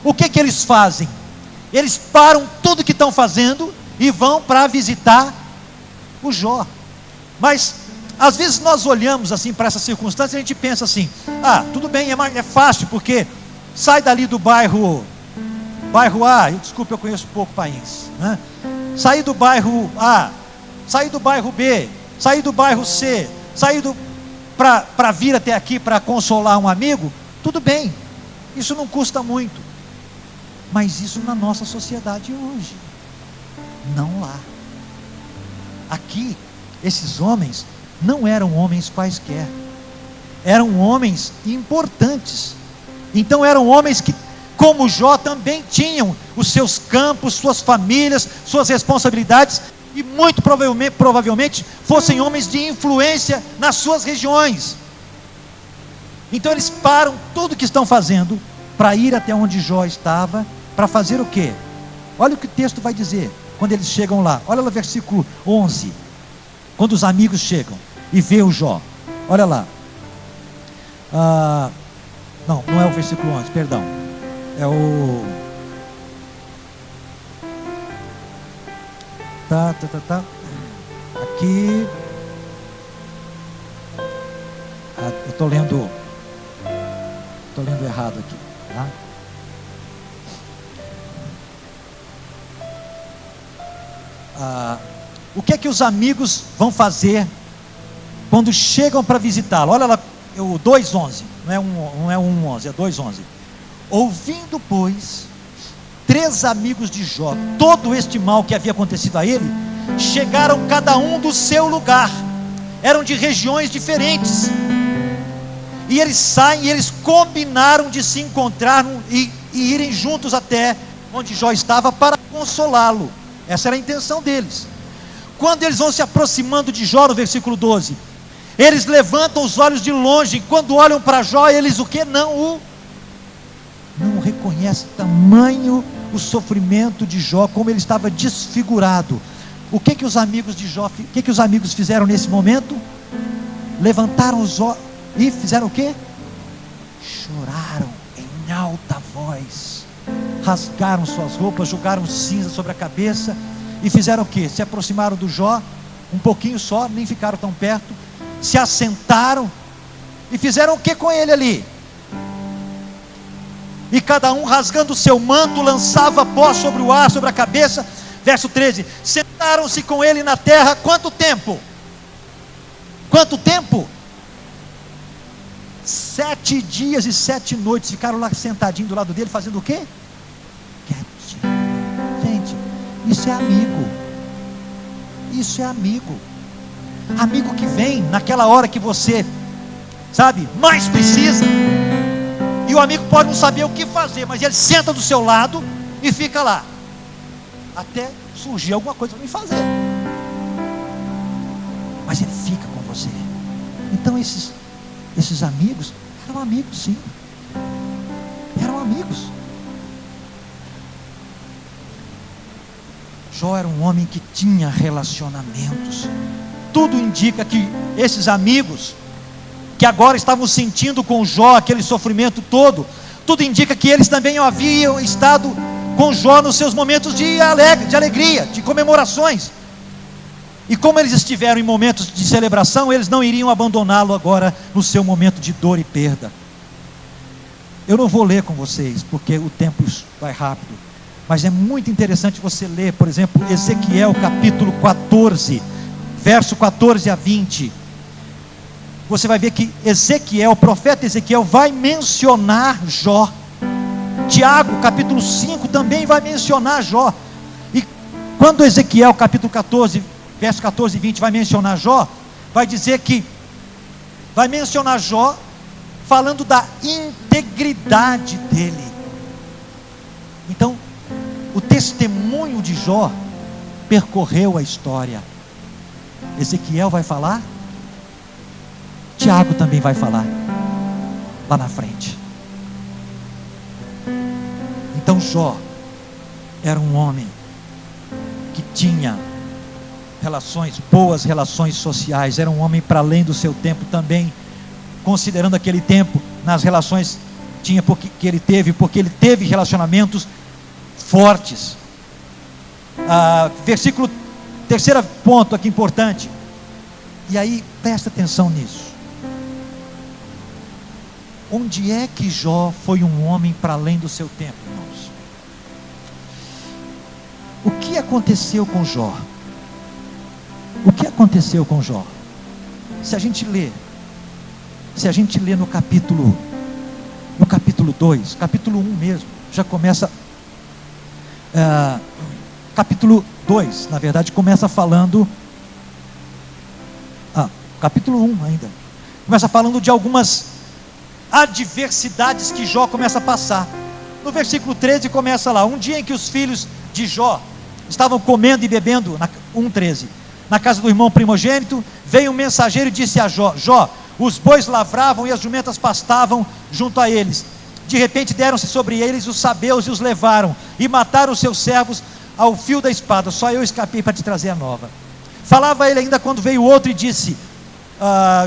o que eles fazem? Eles param tudo que estão fazendo e vão para visitar o Jó. Mas às vezes nós olhamos assim para essa circunstância e a gente pensa assim, tudo bem, é fácil, porque sai dali do bairro A, desculpe, eu conheço pouco país, né? Sair do bairro A, sair do bairro B, sair do bairro C, sair para vir até aqui para consolar um amigo, tudo bem, isso não custa muito. Mas isso na nossa sociedade hoje, não lá. Aqui, esses homens não eram homens quaisquer, eram homens importantes. Então eram homens que, como Jó, também tinham os seus campos, suas famílias, suas responsabilidades, e muito provavelmente fossem homens de influência nas suas regiões. Então eles param tudo o que estão fazendo para ir até onde Jó estava, para fazer o quê? Olha o que o texto vai dizer quando eles chegam lá. Olha lá o versículo 11, quando os amigos chegam e vê o Jó. Olha lá, não é o versículo 11, perdão, é o aqui, eu estou lendo errado aqui, tá? O que é que os amigos vão fazer quando chegam para visitá-lo? Olha lá, o 2:11, não é 1:11, é 2:11. Ouvindo, pois, 3 amigos de Jó todo este mal que havia acontecido a ele, chegaram cada um do seu lugar, eram de regiões diferentes, e eles saem, e eles combinaram de se encontrar e irem juntos até onde Jó estava para consolá-lo. Essa era a intenção deles. Quando eles vão se aproximando de Jó, no versículo 12, eles levantam os olhos de longe, e quando olham para Jó, eles o que? Não reconhecem tamanho o sofrimento de Jó, como ele estava desfigurado. O que os amigos de Jó, o que os amigos fizeram nesse momento? Levantaram os olhos e fizeram o quê? Choraram em alta voz, rasgaram suas roupas, jogaram cinza sobre a cabeça e fizeram o quê? Se aproximaram do Jó um pouquinho só, nem ficaram tão perto, se assentaram e fizeram o que com ele ali? E cada um, rasgando o seu manto, lançava pó sobre o ar, sobre a cabeça. Verso 13: sentaram-se com ele na terra quanto tempo? Quanto tempo? 7 dias e 7 noites, ficaram lá sentadinho do lado dele, fazendo o quê? Quietinho. Gente, isso é amigo. Isso é amigo. Amigo que vem naquela hora que você, sabe, mais precisa. E o amigo pode não saber o que fazer, mas ele senta do seu lado e fica lá, até surgir alguma coisa para me fazer. Mas ele fica com você. Então esses amigos eram amigos, sim. Eram amigos. Jó era um homem que tinha relacionamentos. Tudo indica que esses amigos, que agora estavam sentindo com Jó aquele sofrimento todo, tudo indica que eles também haviam estado com Jó nos seus momentos de alegria, de comemorações. E como eles estiveram em momentos de celebração, eles não iriam abandoná-lo agora no seu momento de dor e perda. Eu não vou ler com vocês, porque o tempo vai rápido, mas é muito interessante você ler, por exemplo, Ezequiel capítulo 14, verso 14 a 20. Você vai ver que Ezequiel, o profeta Ezequiel, vai mencionar Jó. Tiago capítulo 5 também vai mencionar Jó. E quando Ezequiel capítulo 14, verso 14 e 20 vai mencionar Jó, vai dizer que vai mencionar Jó falando da integridade dele. Então, o testemunho de Jó percorreu a história. Ezequiel vai falar, Tiago também vai falar lá na frente. Então Jó era um homem que tinha boas relações sociais, era um homem para além do seu tempo também, considerando aquele tempo, nas relações que ele teve, porque ele teve relacionamentos fortes. Versículo, terceiro ponto aqui importante, e aí presta atenção nisso. Onde é que Jó foi um homem para além do seu tempo, irmãos? O que aconteceu com Jó? O que aconteceu com Jó? Se a gente lê no capítulo 2, capítulo 1 mesmo, já começa, capítulo 2, na verdade, começa falando, capítulo 1 ainda, começa falando de algumas adversidades que Jó começa a passar. No versículo 13 começa lá: um dia em que os filhos de Jó estavam comendo e bebendo, 1:13, na casa do irmão primogênito, veio um mensageiro e disse a Jó: Jó, os bois lavravam e as jumentas pastavam junto a eles. De repente deram-se sobre eles os sabeus e os levaram, e mataram os seus servos ao fio da espada. Só eu escapei para te trazer a nova. Falava ele ainda quando veio outro e disse: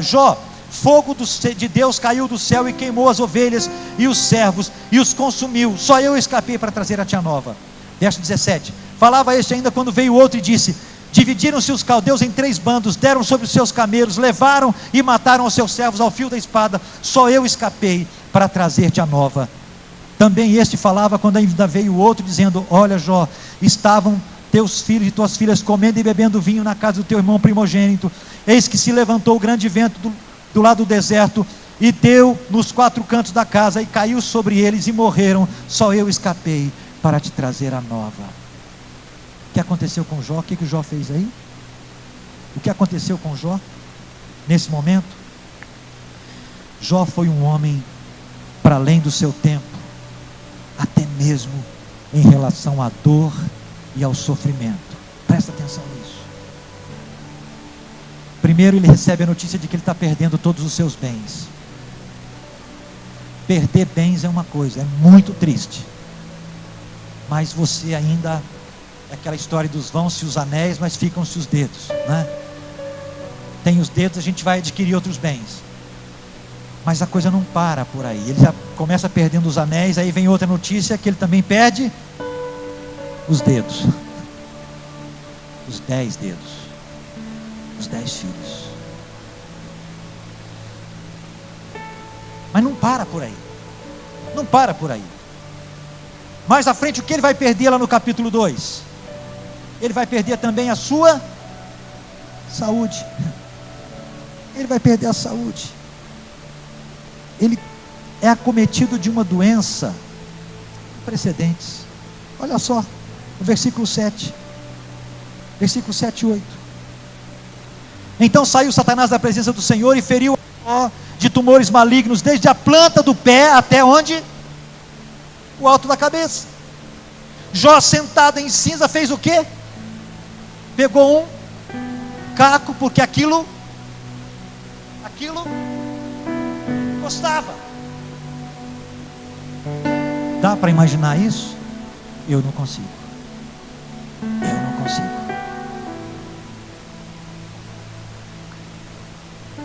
Jó, fogo de Deus caiu do céu e queimou as ovelhas e os servos e os consumiu. Só eu escapei para trazer a tia nova. Verso 17. Falava este ainda quando veio outro e disse: dividiram-se os caldeus em 3 bandos, deram sobre os seus camelos, levaram e mataram os seus servos ao fio da espada. Só eu escapei para trazer-te a nova. Também este falava quando ainda veio outro, dizendo: olha, Jó, estavam teus filhos e tuas filhas comendo e bebendo vinho na casa do teu irmão primogênito. Eis que se levantou o grande vento do lado do deserto e deu nos 4 cantos da casa e caiu sobre eles e morreram. Só eu escapei para te trazer a nova. O que aconteceu com Jó? O que Jó fez aí? O que aconteceu com Jó nesse momento? Jó foi um homem para além do seu tempo, até mesmo em relação à dor e ao sofrimento. Presta atenção nisso. Primeiro, ele recebe a notícia de que ele está perdendo todos os seus bens. Perder bens é uma coisa, é muito triste, mas você ainda, é aquela história dos vão-se os anéis, mas ficam-se os dedos, né? Tem os dedos, a gente vai adquirir outros bens, mas a coisa não para por aí. Ele já começa perdendo os anéis, aí vem outra notícia que ele também perde os dedos, os 10 dedos, os 10 filhos. Mas não para por aí, não para por aí. Mais à frente, o que ele vai perder lá no capítulo 2? Ele vai perder também a sua saúde. Ele vai perder a saúde. Ele é acometido de uma doença sem precedentes. Olha só, o versículo 7. Versículo 7 e 8. Então saiu Satanás da presença do Senhor e feriu Jó de tumores malignos, desde a planta do pé até onde? O alto da cabeça. Jó, sentado em cinza, fez o quê? Pegou um caco, porque aquilo gostava. Dá para imaginar isso? Eu não consigo.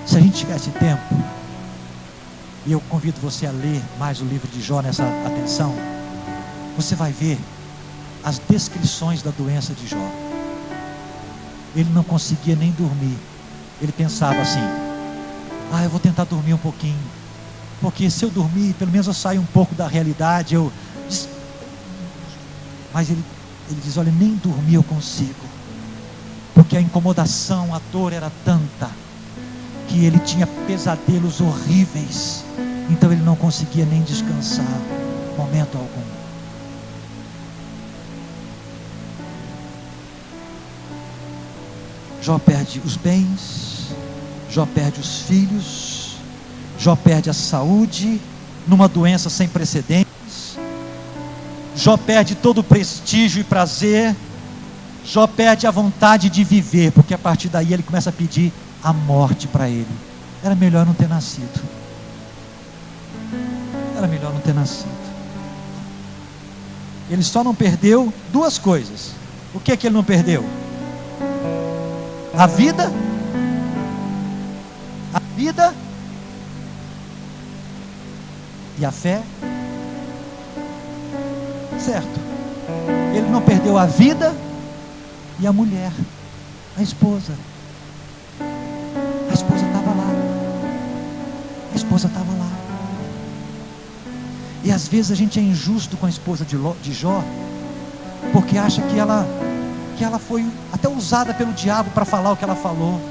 Se a gente tivesse tempo, e eu convido você a ler mais o livro de Jó nessa atenção, você vai ver as descrições da doença de Jó. Ele não conseguia nem dormir. Ele pensava assim: eu vou tentar dormir um pouquinho, porque se eu dormir, pelo menos eu saio um pouco da realidade. Mas ele diz: olha, nem dormir eu consigo, porque a incomodação, a dor era tanta, que ele tinha pesadelos horríveis. Então ele não conseguia nem descansar, momento algum. Jó perde os bens, Jó perde os filhos, Jó perde a saúde, numa doença sem precedentes. Jó perde todo o prestígio e prazer. Jó perde a vontade de viver, porque a partir daí ele começa a pedir a morte para ele. Era melhor não ter nascido. Ele só não perdeu duas coisas. O que é que ele não perdeu? A vida e a fé. Certo? Ele não perdeu a vida e a mulher, a esposa. A esposa estava lá. E às vezes a gente é injusto com a esposa de Jó, porque acha que ela foi até usada pelo diabo para falar o que ela falou.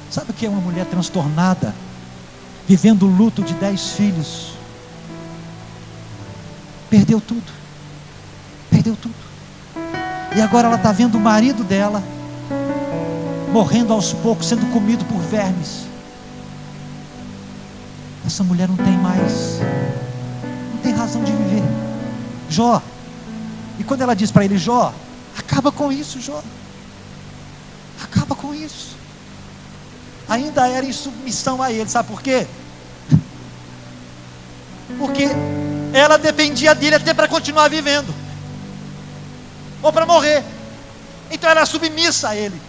Sabe o que é uma mulher transtornada, vivendo o luto de 10 filhos? Perdeu tudo. E agora ela está vendo o marido dela morrendo aos poucos, sendo comido por vermes. Essa mulher não tem razão de viver. Jó, e quando ela diz para ele: Jó, acaba com isso, Jó, acaba com isso. Ainda era em submissão a ele. Sabe por quê? Porque ela dependia dele até para continuar vivendo, ou para morrer. Então ela era submissa a ele.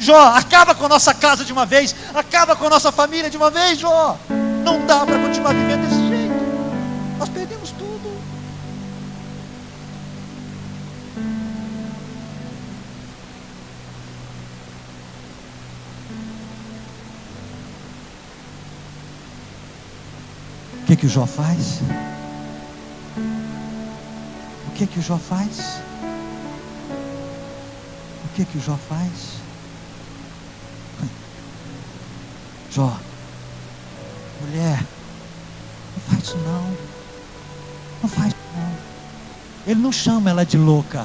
Jó, acaba com a nossa casa de uma vez, acaba com a nossa família de uma vez, Jó. Não dá para continuar vivendo desse jeito. Nós perdemos tudo. O que o Jó faz? O que o Jó faz? Jó, mulher, não faz isso não. Ele não chama ela de louca.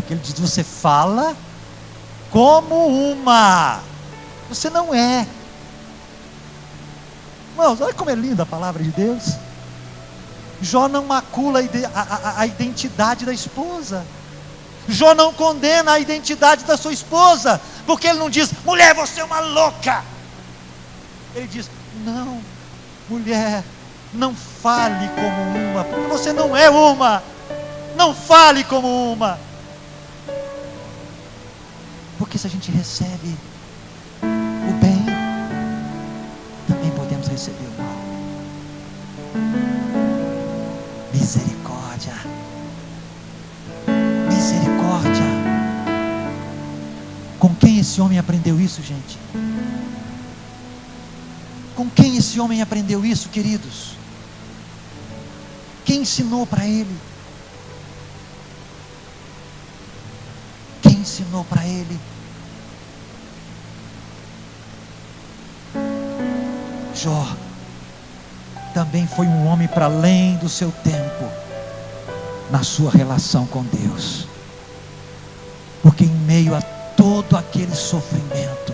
Ele diz: você fala como uma. Você não é. Irmãos, olha como é linda a palavra de Deus. Jó não macula a identidade da esposa. Jó não condena a identidade da sua esposa, porque ele não diz: mulher, você é uma louca. Ele diz: não, mulher, não fale como uma, porque você não é uma. Não fale como uma. Porque se a gente recebe o bem, também podemos receber o mal. Misericórdia. Com quem esse homem aprendeu isso, gente? Com quem esse homem aprendeu isso, queridos? Quem ensinou para ele? Jó também foi um homem para além do seu tempo na sua relação com Deus, porque em meio a todo aquele sofrimento.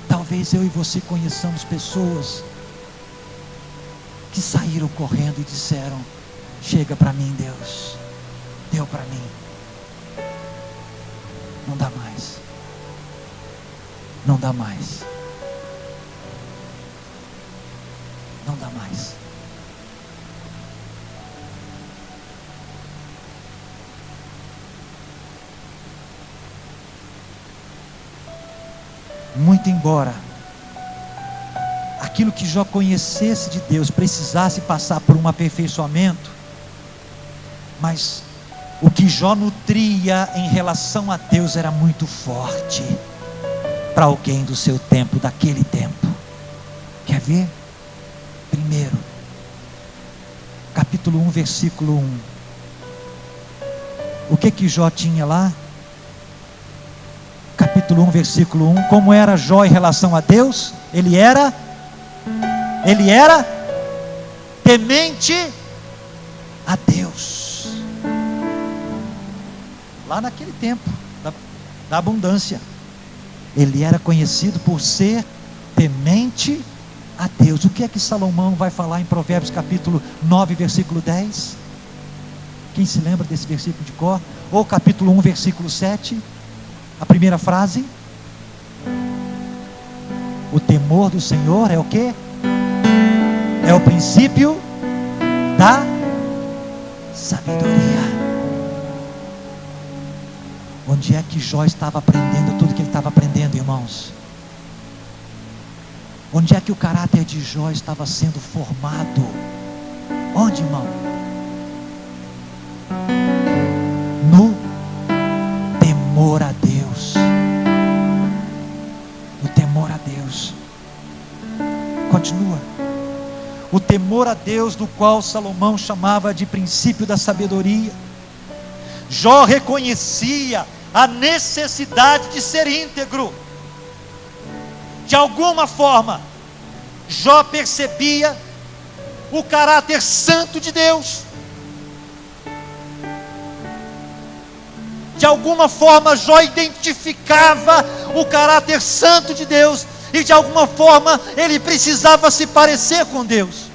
Talvez eu e você conheçamos pessoas que saíram correndo e disseram: chega para mim, Deus, deu para mim, não dá mais, não dá mais, não dá mais. Muito embora aquilo que Jó conhecesse de Deus precisasse passar por um aperfeiçoamento, mas o que Jó nutria em relação a Deus era muito forte para alguém do seu tempo, daquele tempo. Quer ver? Primeiro, capítulo 1, versículo 1. O que Jó tinha lá? Capítulo 1, versículo 1. Como era Jó em relação a Deus? Ele era temente a Deus. Lá naquele tempo da abundância, ele era conhecido por ser temente a Deus. O que é que Salomão vai falar em Provérbios capítulo 9, versículo 10? Quem se lembra desse versículo de cor? Ou capítulo 1, versículo 7? A primeira frase: o temor do Senhor é o quê? É o princípio da sabedoria. Onde é que Jó estava aprendendo tudo que ele estava aprendendo, irmãos? Onde é que o caráter de Jó estava sendo formado? Onde, irmão? No temor a Deus. O temor a Deus. Continua. O temor a Deus, do qual Salomão chamava de princípio da sabedoria. Jó reconhecia a necessidade de ser íntegro. De alguma forma, Jó percebia o caráter santo de Deus. De alguma forma, Jó identificava o caráter santo de Deus, e de alguma forma ele precisava se parecer com Deus.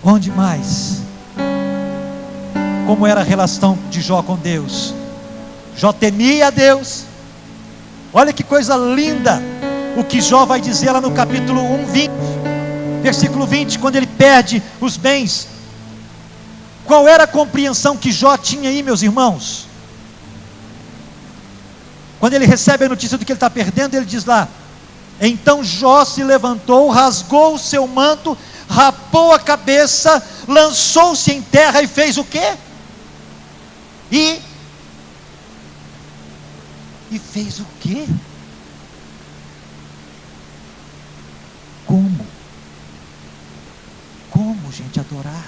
Onde mais? Como era a relação de Jó com Deus? Jó temia a Deus. Olha que coisa linda o que Jó vai dizer lá no capítulo 1, 20, versículo 20, quando ele perde os bens. Qual era a compreensão que Jó tinha aí, meus irmãos? Quando ele recebe a notícia do que ele está perdendo, ele diz lá: então Jó se levantou, rasgou o seu manto, rapou a cabeça, lançou-se em terra e fez o quê? E fez o quê? Como, gente, adorar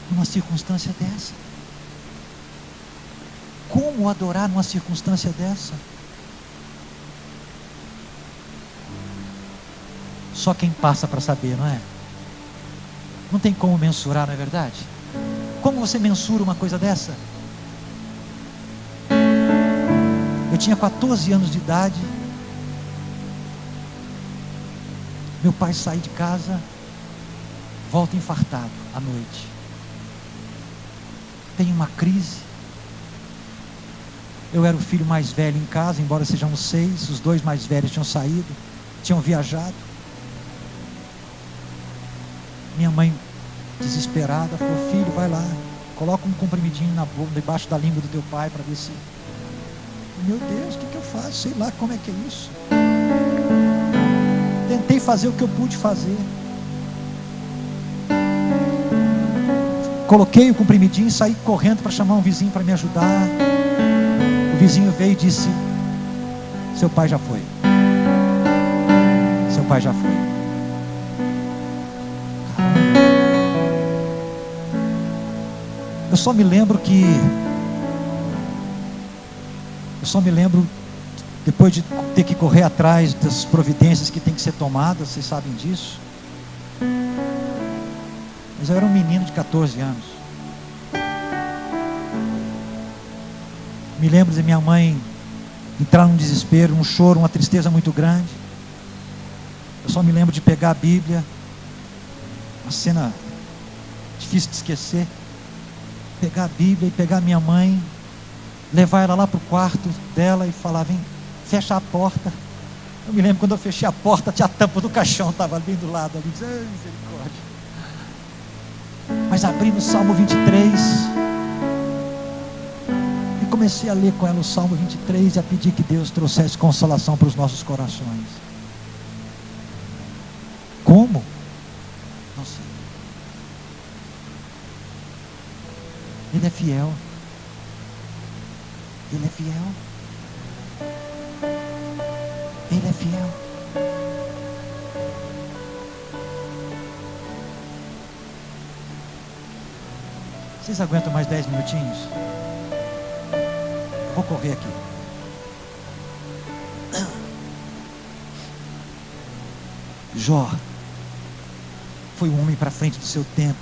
numa circunstância dessa? Como adorar numa circunstância dessa? Só quem passa para saber, não é? Não tem como mensurar, não é verdade? Como você mensura uma coisa dessa? Eu tinha 14 anos de idade. Meu pai sai de casa, volta infartado à noite. Tem uma crise. Eu era o filho mais velho em casa, embora sejamos 6. Os 2 mais velhos tinham saído, tinham viajado. Minha mãe, desesperada, falou: filho, vai lá, coloca um comprimidinho na boca, debaixo da língua do teu pai, para ver se... Meu Deus, o que eu faço? Sei lá como é que é isso. Tentei fazer o que eu pude fazer. Coloquei o comprimidinho e saí correndo para chamar um vizinho para me ajudar. O vizinho veio e disse: seu pai já foi. Seu pai já foi. Eu só me lembro, depois de ter que correr atrás das providências que tem que ser tomadas, vocês sabem disso. Mas eu era um menino de 14 anos. Me lembro de minha mãe entrar num desespero, um choro, uma tristeza muito grande. Eu só me lembro de pegar a Bíblia, uma cena difícil de esquecer, pegar a Bíblia e pegar minha mãe, levar ela lá para o quarto dela e falar: vem, fecha a porta. Eu me lembro quando eu fechei a porta, tinha a tampa do caixão, estava ali do lado, ali, dizendo: misericórdia. Mas abri no Salmo 23 e comecei a ler com ela o Salmo 23 e a pedir que Deus trouxesse consolação para os nossos corações. Como? Não sei. Ele é fiel. Ele é fiel. Ele é fiel. Vocês aguentam mais 10 minutinhos? Eu vou correr aqui. Jó foi um homem para frente do seu tempo,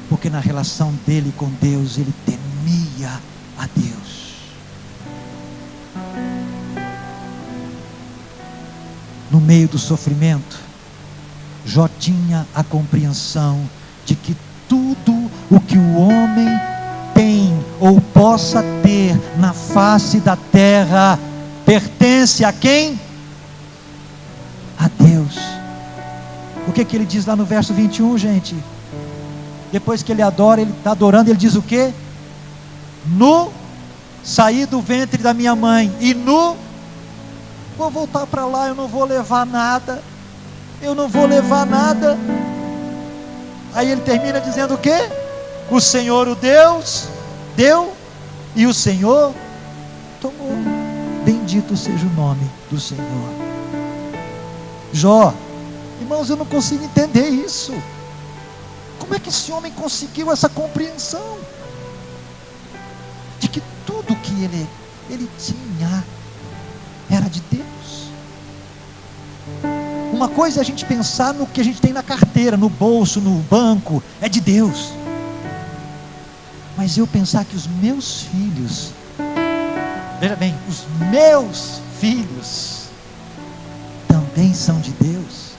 porque na relação dele com Deus, ele temia a Deus. No meio do sofrimento, Jó tinha a compreensão de que tudo o que o homem tem ou possa ter na face da terra pertence a quem? A Deus. O que ele diz lá no verso 21, gente? Depois que ele adora, ele está adorando, ele diz o quê? Nu saí do ventre da minha mãe, e nu vou voltar para lá, eu não vou levar nada. Eu não vou levar nada. Aí ele termina dizendo o quê? O Senhor, o Deus, deu, e o Senhor tomou. Bendito seja o nome do Senhor. Jó, irmãos, eu não consigo entender isso. Como é que esse homem conseguiu essa compreensão de que tudo que ele tinha era de Deus? Uma coisa é a gente pensar no que a gente tem na carteira, no bolso, no banco, é de Deus. Mas eu pensar que os meus filhos, veja bem, os meus filhos também são de Deus.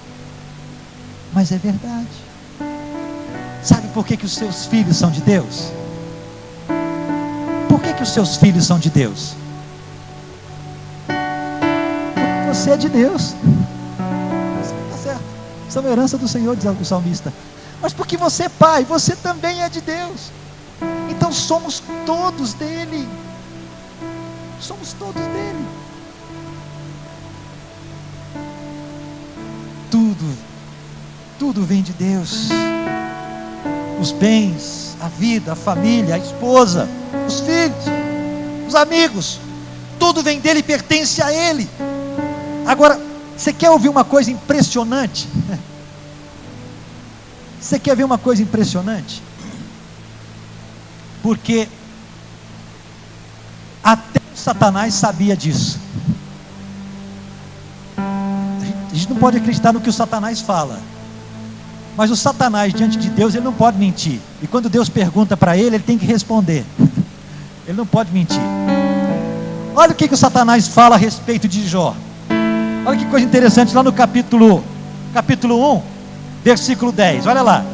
Mas é verdade. Sabe por que os seus filhos são de Deus? Por que os seus filhos são de Deus? Porque você é de Deus. Está certo. Isso é uma herança do Senhor, diz o salmista. Mas porque você é pai, você também é de Deus. Então somos todos dele. Somos todos dele. Tudo vem de Deus. Os bens, a vida, a família, a esposa, os filhos, os amigos, tudo vem dele e pertence a ele. Agora, você quer ouvir uma coisa impressionante? Você quer ver uma coisa impressionante? Porque até Satanás sabia disso. A gente não pode acreditar no que o Satanás fala. Mas o Satanás diante de Deus, ele não pode mentir. E quando Deus pergunta para ele, ele tem que responder. Ele não pode mentir. Olha o que o Satanás fala a respeito de Jó. Olha que coisa interessante lá no capítulo 1, versículo 10. Olha lá.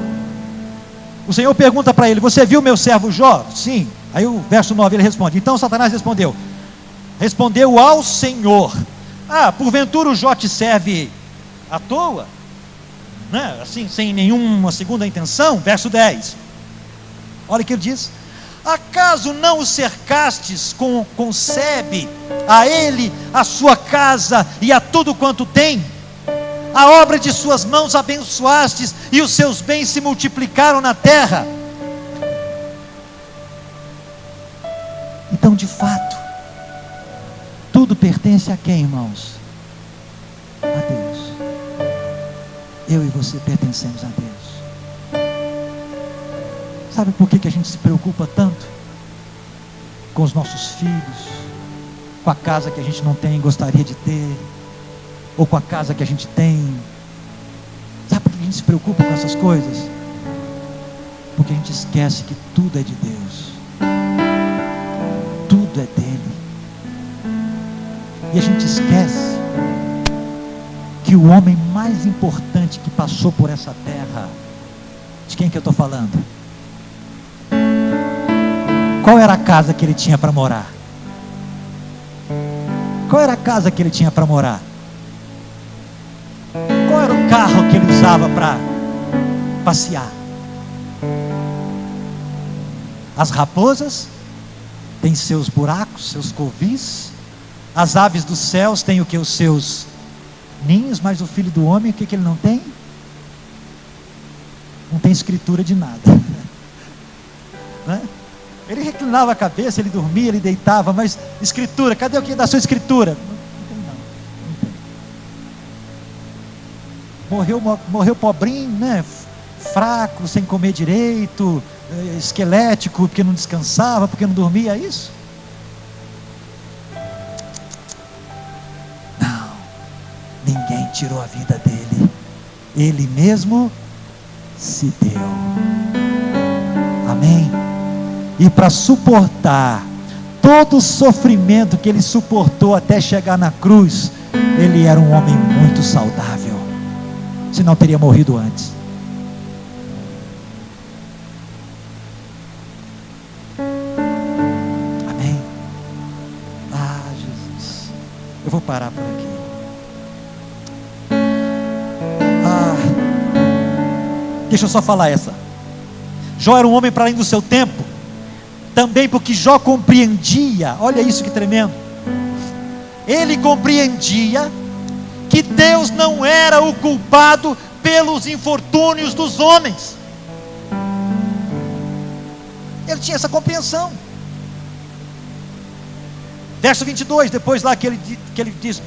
O Senhor pergunta para ele: você viu meu servo Jó? Sim. Aí o verso 9 ele responde. Então Satanás respondeu ao Senhor: porventura o Jó te serve à toa? Né? Assim, sem nenhuma segunda intenção. Verso 10, olha o que ele diz: acaso não o cercastes com sebe, a ele, a sua casa e a tudo quanto tem? A obra de suas mãos abençoastes, e os seus bens se multiplicaram na terra. Então, de fato, tudo pertence a quem, irmãos? A Deus. Eu e você pertencemos a Deus. Sabe por que a gente se preocupa tanto com os nossos filhos, com a casa que a gente não tem e gostaria de ter, ou com a casa que a gente tem? Sabe por que a gente se preocupa com essas coisas? Porque a gente esquece que tudo é de Deus, tudo é dele. E a gente esquece que o homem mais importante que passou por essa terra, de quem que eu estou falando? Qual era a casa que ele tinha para morar? Qual era a casa que ele tinha para morar? Qual era o carro que ele usava para passear? As raposas têm seus buracos, seus covis. As aves dos céus têm o que? Os seus ninhos. Mas o filho do homem, o que ele não tem? Não tem escritura de nada. Né? Ele reclinava a cabeça, ele dormia, ele deitava, mas escritura, cadê o que da sua escritura? Não tem não. Morreu pobrinho, né? Fraco, sem comer direito, esquelético, porque não descansava, porque não dormia, é isso? Não, ninguém tirou a vida dele, ele mesmo se deu. Amém? E para suportar todo o sofrimento que ele suportou até chegar na cruz, ele era um homem muito saudável, senão teria morrido antes. Amém? Ah, Jesus, eu vou parar por aqui. Deixa eu só falar essa. Jó era um homem para além do seu tempo, também porque Jó compreendia, olha isso que tremendo, ele compreendia que Deus não era o culpado pelos infortúnios dos homens. Ele tinha essa compreensão. Verso 22, depois lá que ele diz,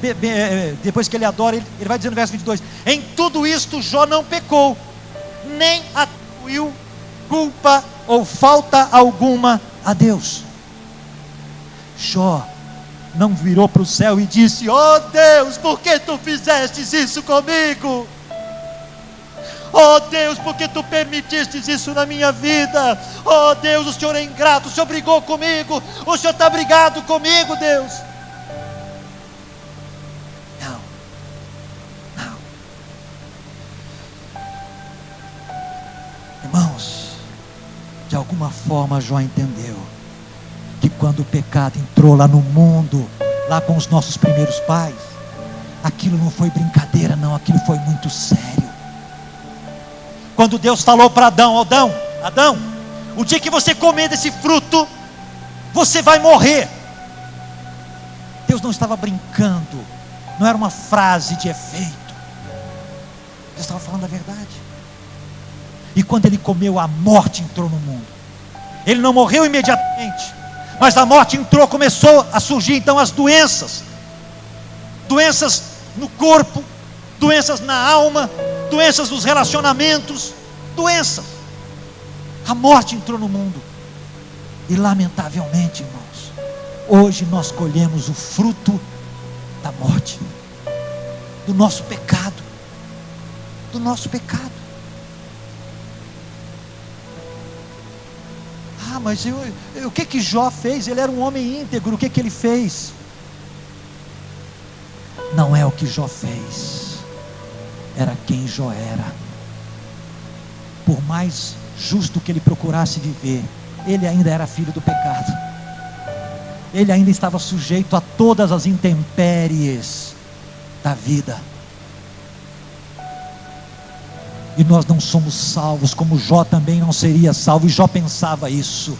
depois que ele adora, ele vai dizer no verso 22, em tudo isto Jó não pecou, nem atribuiu culpa ou falta alguma a Deus. Jó não virou para o céu e disse: oh Deus, por que tu fizestes isso comigo? Oh Deus, por que tu permitiste isso na minha vida? Oh Deus, o Senhor é ingrato, o Senhor brigou comigo, o Senhor está brigado comigo, Deus. Não. Irmãos, de alguma forma Jó entendeu que quando o pecado entrou lá no mundo, lá com os nossos primeiros pais, aquilo não foi brincadeira não, aquilo foi muito sério. Quando Deus falou para Adão: Adão, o dia que você comer desse fruto, você vai morrer. Deus não estava brincando, não era uma frase de efeito, Deus estava falando a verdade. E quando ele comeu, a morte entrou no mundo. Ele não morreu imediatamente, mas a morte entrou, começou a surgir então as doenças no corpo, doenças na alma, doenças nos relacionamentos, doenças. A morte entrou no mundo. E lamentavelmente, irmãos, hoje nós colhemos o fruto da morte, do nosso pecado, mas o que Jó fez? Ele era um homem íntegro, o que ele fez? Não é o que Jó fez, era quem Jó era. Por mais justo que ele procurasse viver, ele ainda era filho do pecado, ele ainda estava sujeito a todas as intempéries da vida. E nós não somos salvos, como Jó também não seria salvo, e Jó pensava isso,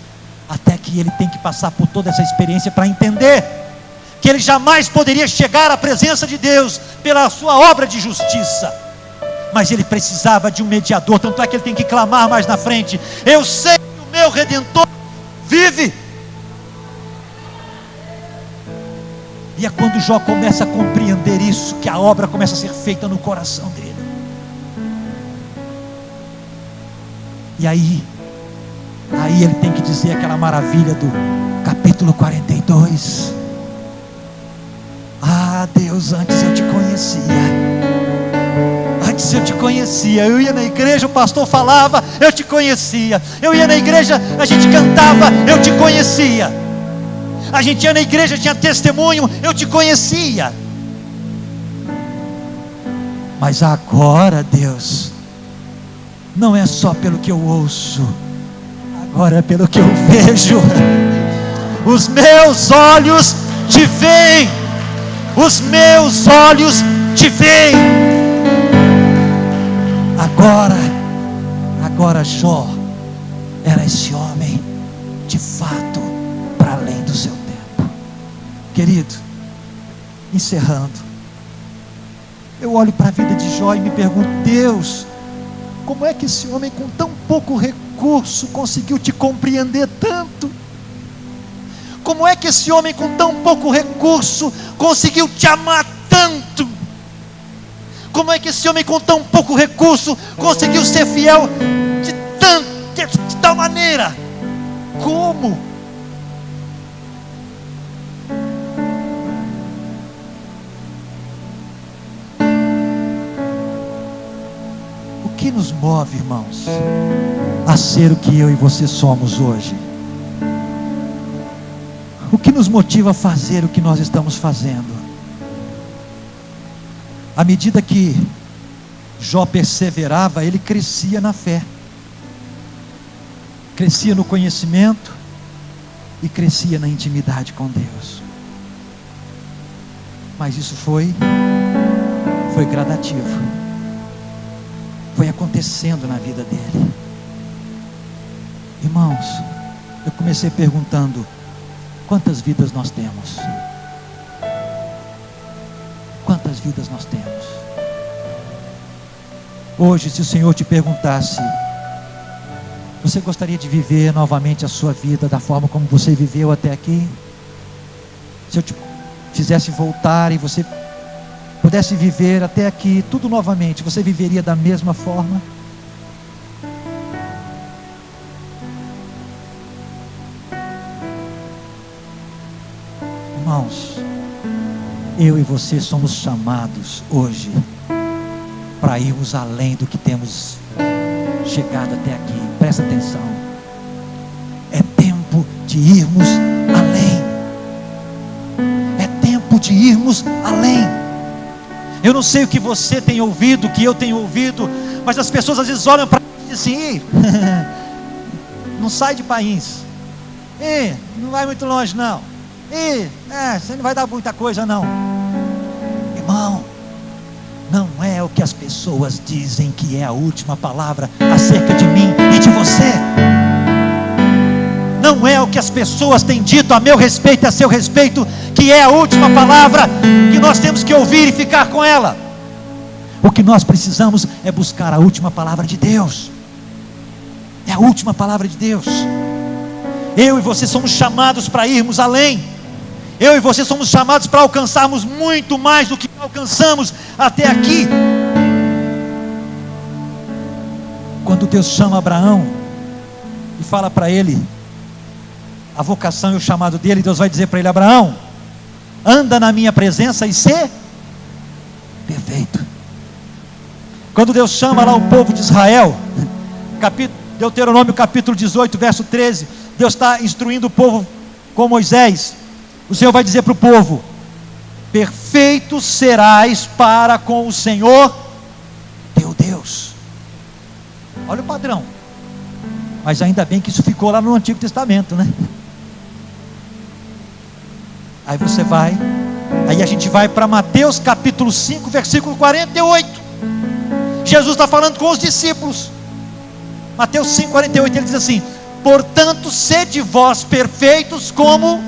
até que ele tem que passar por toda essa experiência para entender que ele jamais poderia chegar à presença de Deus pela sua obra de justiça, mas ele precisava de um mediador. Tanto é que ele tem que clamar mais na frente: eu sei que o meu Redentor vive. E é quando Jó começa a compreender isso, que a obra começa a ser feita no coração dele. E aí ele tem que dizer aquela maravilha do capítulo 42. Ah Deus, antes eu te conhecia, antes eu eu te conhecia. Eu ia na igreja, o pastor falava, eu te conhecia. Eu ia na igreja, a gente cantava, eu te conhecia. A gente ia na igreja, tinha testemunho, eu te conhecia. Mas agora, Deus, não é só pelo que eu ouço, agora é pelo que eu vejo. Os meus olhos te veem. Os meus olhos te veem. Agora Jó era esse homem de fato para além do seu tempo. Querido, encerrando, eu olho para a vida de Jó e me pergunto: Deus, como é que esse homem com tão pouco recurso conseguiu te compreender tanto? Como é que esse homem com tão pouco recurso conseguiu te amar tanto? Como é que esse homem com tão pouco recurso conseguiu ser fiel de tal maneira? Como? O que nos move, irmãos, a ser o que eu e você somos hoje? O que nos motiva a fazer o que nós estamos fazendo? À medida que Jó perseverava, ele crescia na fé, crescia no conhecimento e crescia na intimidade com Deus. Mas isso foi gradativo, foi acontecendo na vida dele. Irmãos, eu comecei perguntando: quantas vidas nós temos? Quantas vidas nós temos? Hoje, se o Senhor te perguntasse: você gostaria de viver novamente a sua vida da forma como você viveu até aqui? Se eu te fizesse voltar e você pudesse viver até aqui tudo novamente, você viveria da mesma forma? Irmãos, eu e você somos chamados hoje para irmos além do que temos chegado até aqui. Presta atenção, é tempo de irmos além. É tempo de irmos além. Eu não sei o que você tem ouvido, o que eu tenho ouvido, mas as pessoas às vezes olham para mim e dizem assim: não sai de país, não vai muito longe não, você não vai dar muita coisa não. Irmão, não é o que as pessoas dizem que é a última palavra acerca de mim e de você. Não é o que as pessoas têm dito a meu respeito e a seu respeito que é a última palavra que nós temos que ouvir e ficar com ela. O que nós precisamos é buscar a última palavra de Deus. É a última palavra de Deus. Eu e você somos chamados para irmos além. Eu e você somos chamados para alcançarmos muito mais do que alcançamos até aqui. Quando Deus chama Abraão e fala para ele a vocação e o chamado dele, Deus vai dizer para ele: Abraão, anda na minha presença e ser perfeito. Quando Deus chama lá o povo de Israel, Deuteronômio capítulo 18, verso 13, Deus está instruindo o povo com Moisés. O Senhor vai dizer para o povo: perfeito serás para com o Senhor teu Deus. Olha o padrão. Mas ainda bem que isso ficou lá no Antigo Testamento, né? Aí aí a gente vai para Mateus capítulo 5, versículo 48. Jesus está falando com os discípulos. Mateus 5, 48, ele diz assim: portanto, sede vós perfeitos como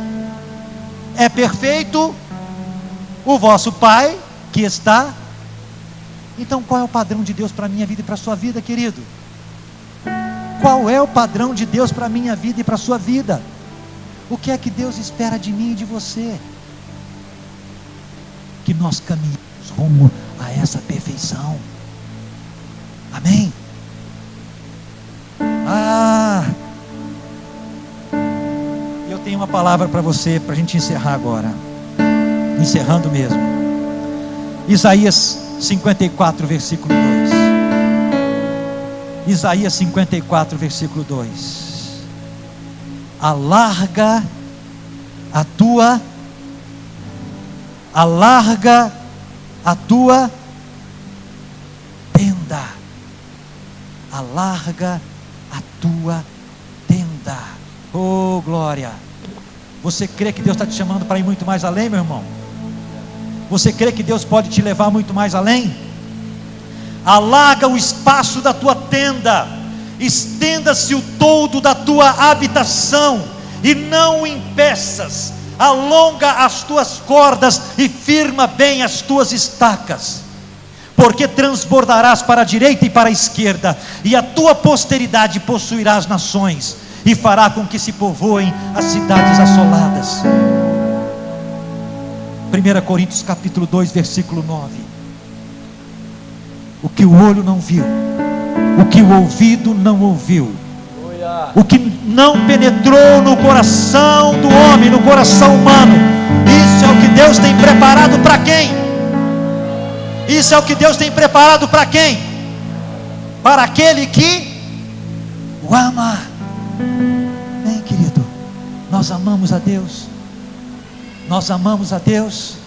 é perfeito o vosso Pai que está. Então, qual é o padrão de Deus para a minha vida e para a sua vida, querido? Qual é o padrão de Deus para a minha vida e para a sua vida? O que é que Deus espera de mim e de você? Que nós caminhemos rumo a essa perfeição. Amém? Eu tenho uma palavra para você, para a gente encerrar agora. Encerrando mesmo. Isaías 54, versículo 2. Isaías 54, versículo 2. Alarga a tua tenda. Alarga a tua tenda. Oh, glória. Você crê que Deus está te chamando para ir muito mais além, meu irmão? Você crê que Deus pode te levar muito mais além? Alarga o espaço da tua tenda, estenda-se o toldo da tua habitação, e não o impeças. Alonga as tuas cordas e firma bem as tuas estacas, porque transbordarás para a direita e para a esquerda, e a tua posteridade possuirá as nações, e fará com que se povoem as cidades assoladas. 1 Coríntios capítulo 2, versículo 9. O que o olho não viu, o que o ouvido não ouviu, o que não penetrou no coração do homem, no coração humano, isso é o que Deus tem preparado para quem? Isso é o que Deus tem preparado para quem? Para aquele que o ama. Bem, querido, nós amamos a Deus. Nós amamos a Deus.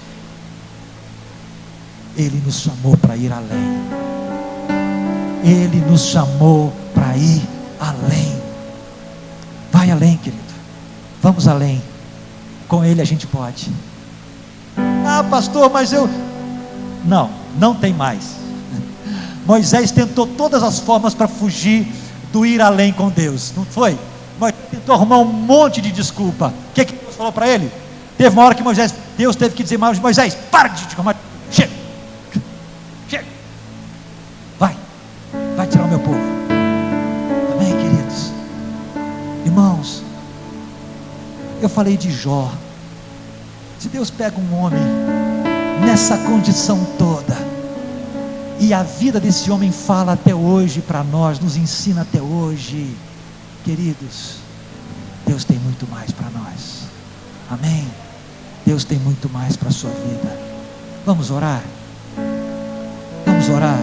Ele nos chamou para ir além. Ele nos chamou para ir além. Vai além, querido. Vamos além. Com Ele a gente pode. Ah, pastor, mas eu... Não tem mais. Moisés tentou todas as formas para fugir do ir além com Deus, não foi? Moisés tentou arrumar um monte de desculpa. O que Deus falou para ele? Teve uma hora que Deus teve que dizer: Moisés, para de te arrumar. Chega. Vai tirar o meu povo. Amém, queridos? Irmãos, eu falei de Jó. Se Deus pega um homem nessa condição toda, e a vida desse homem fala até hoje para nós, nos ensina até hoje, queridos, Deus tem muito mais para nós. Amém? Deus tem muito mais para a sua vida. Vamos orar? Vamos orar?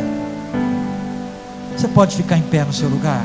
Você pode ficar em pé no seu lugar?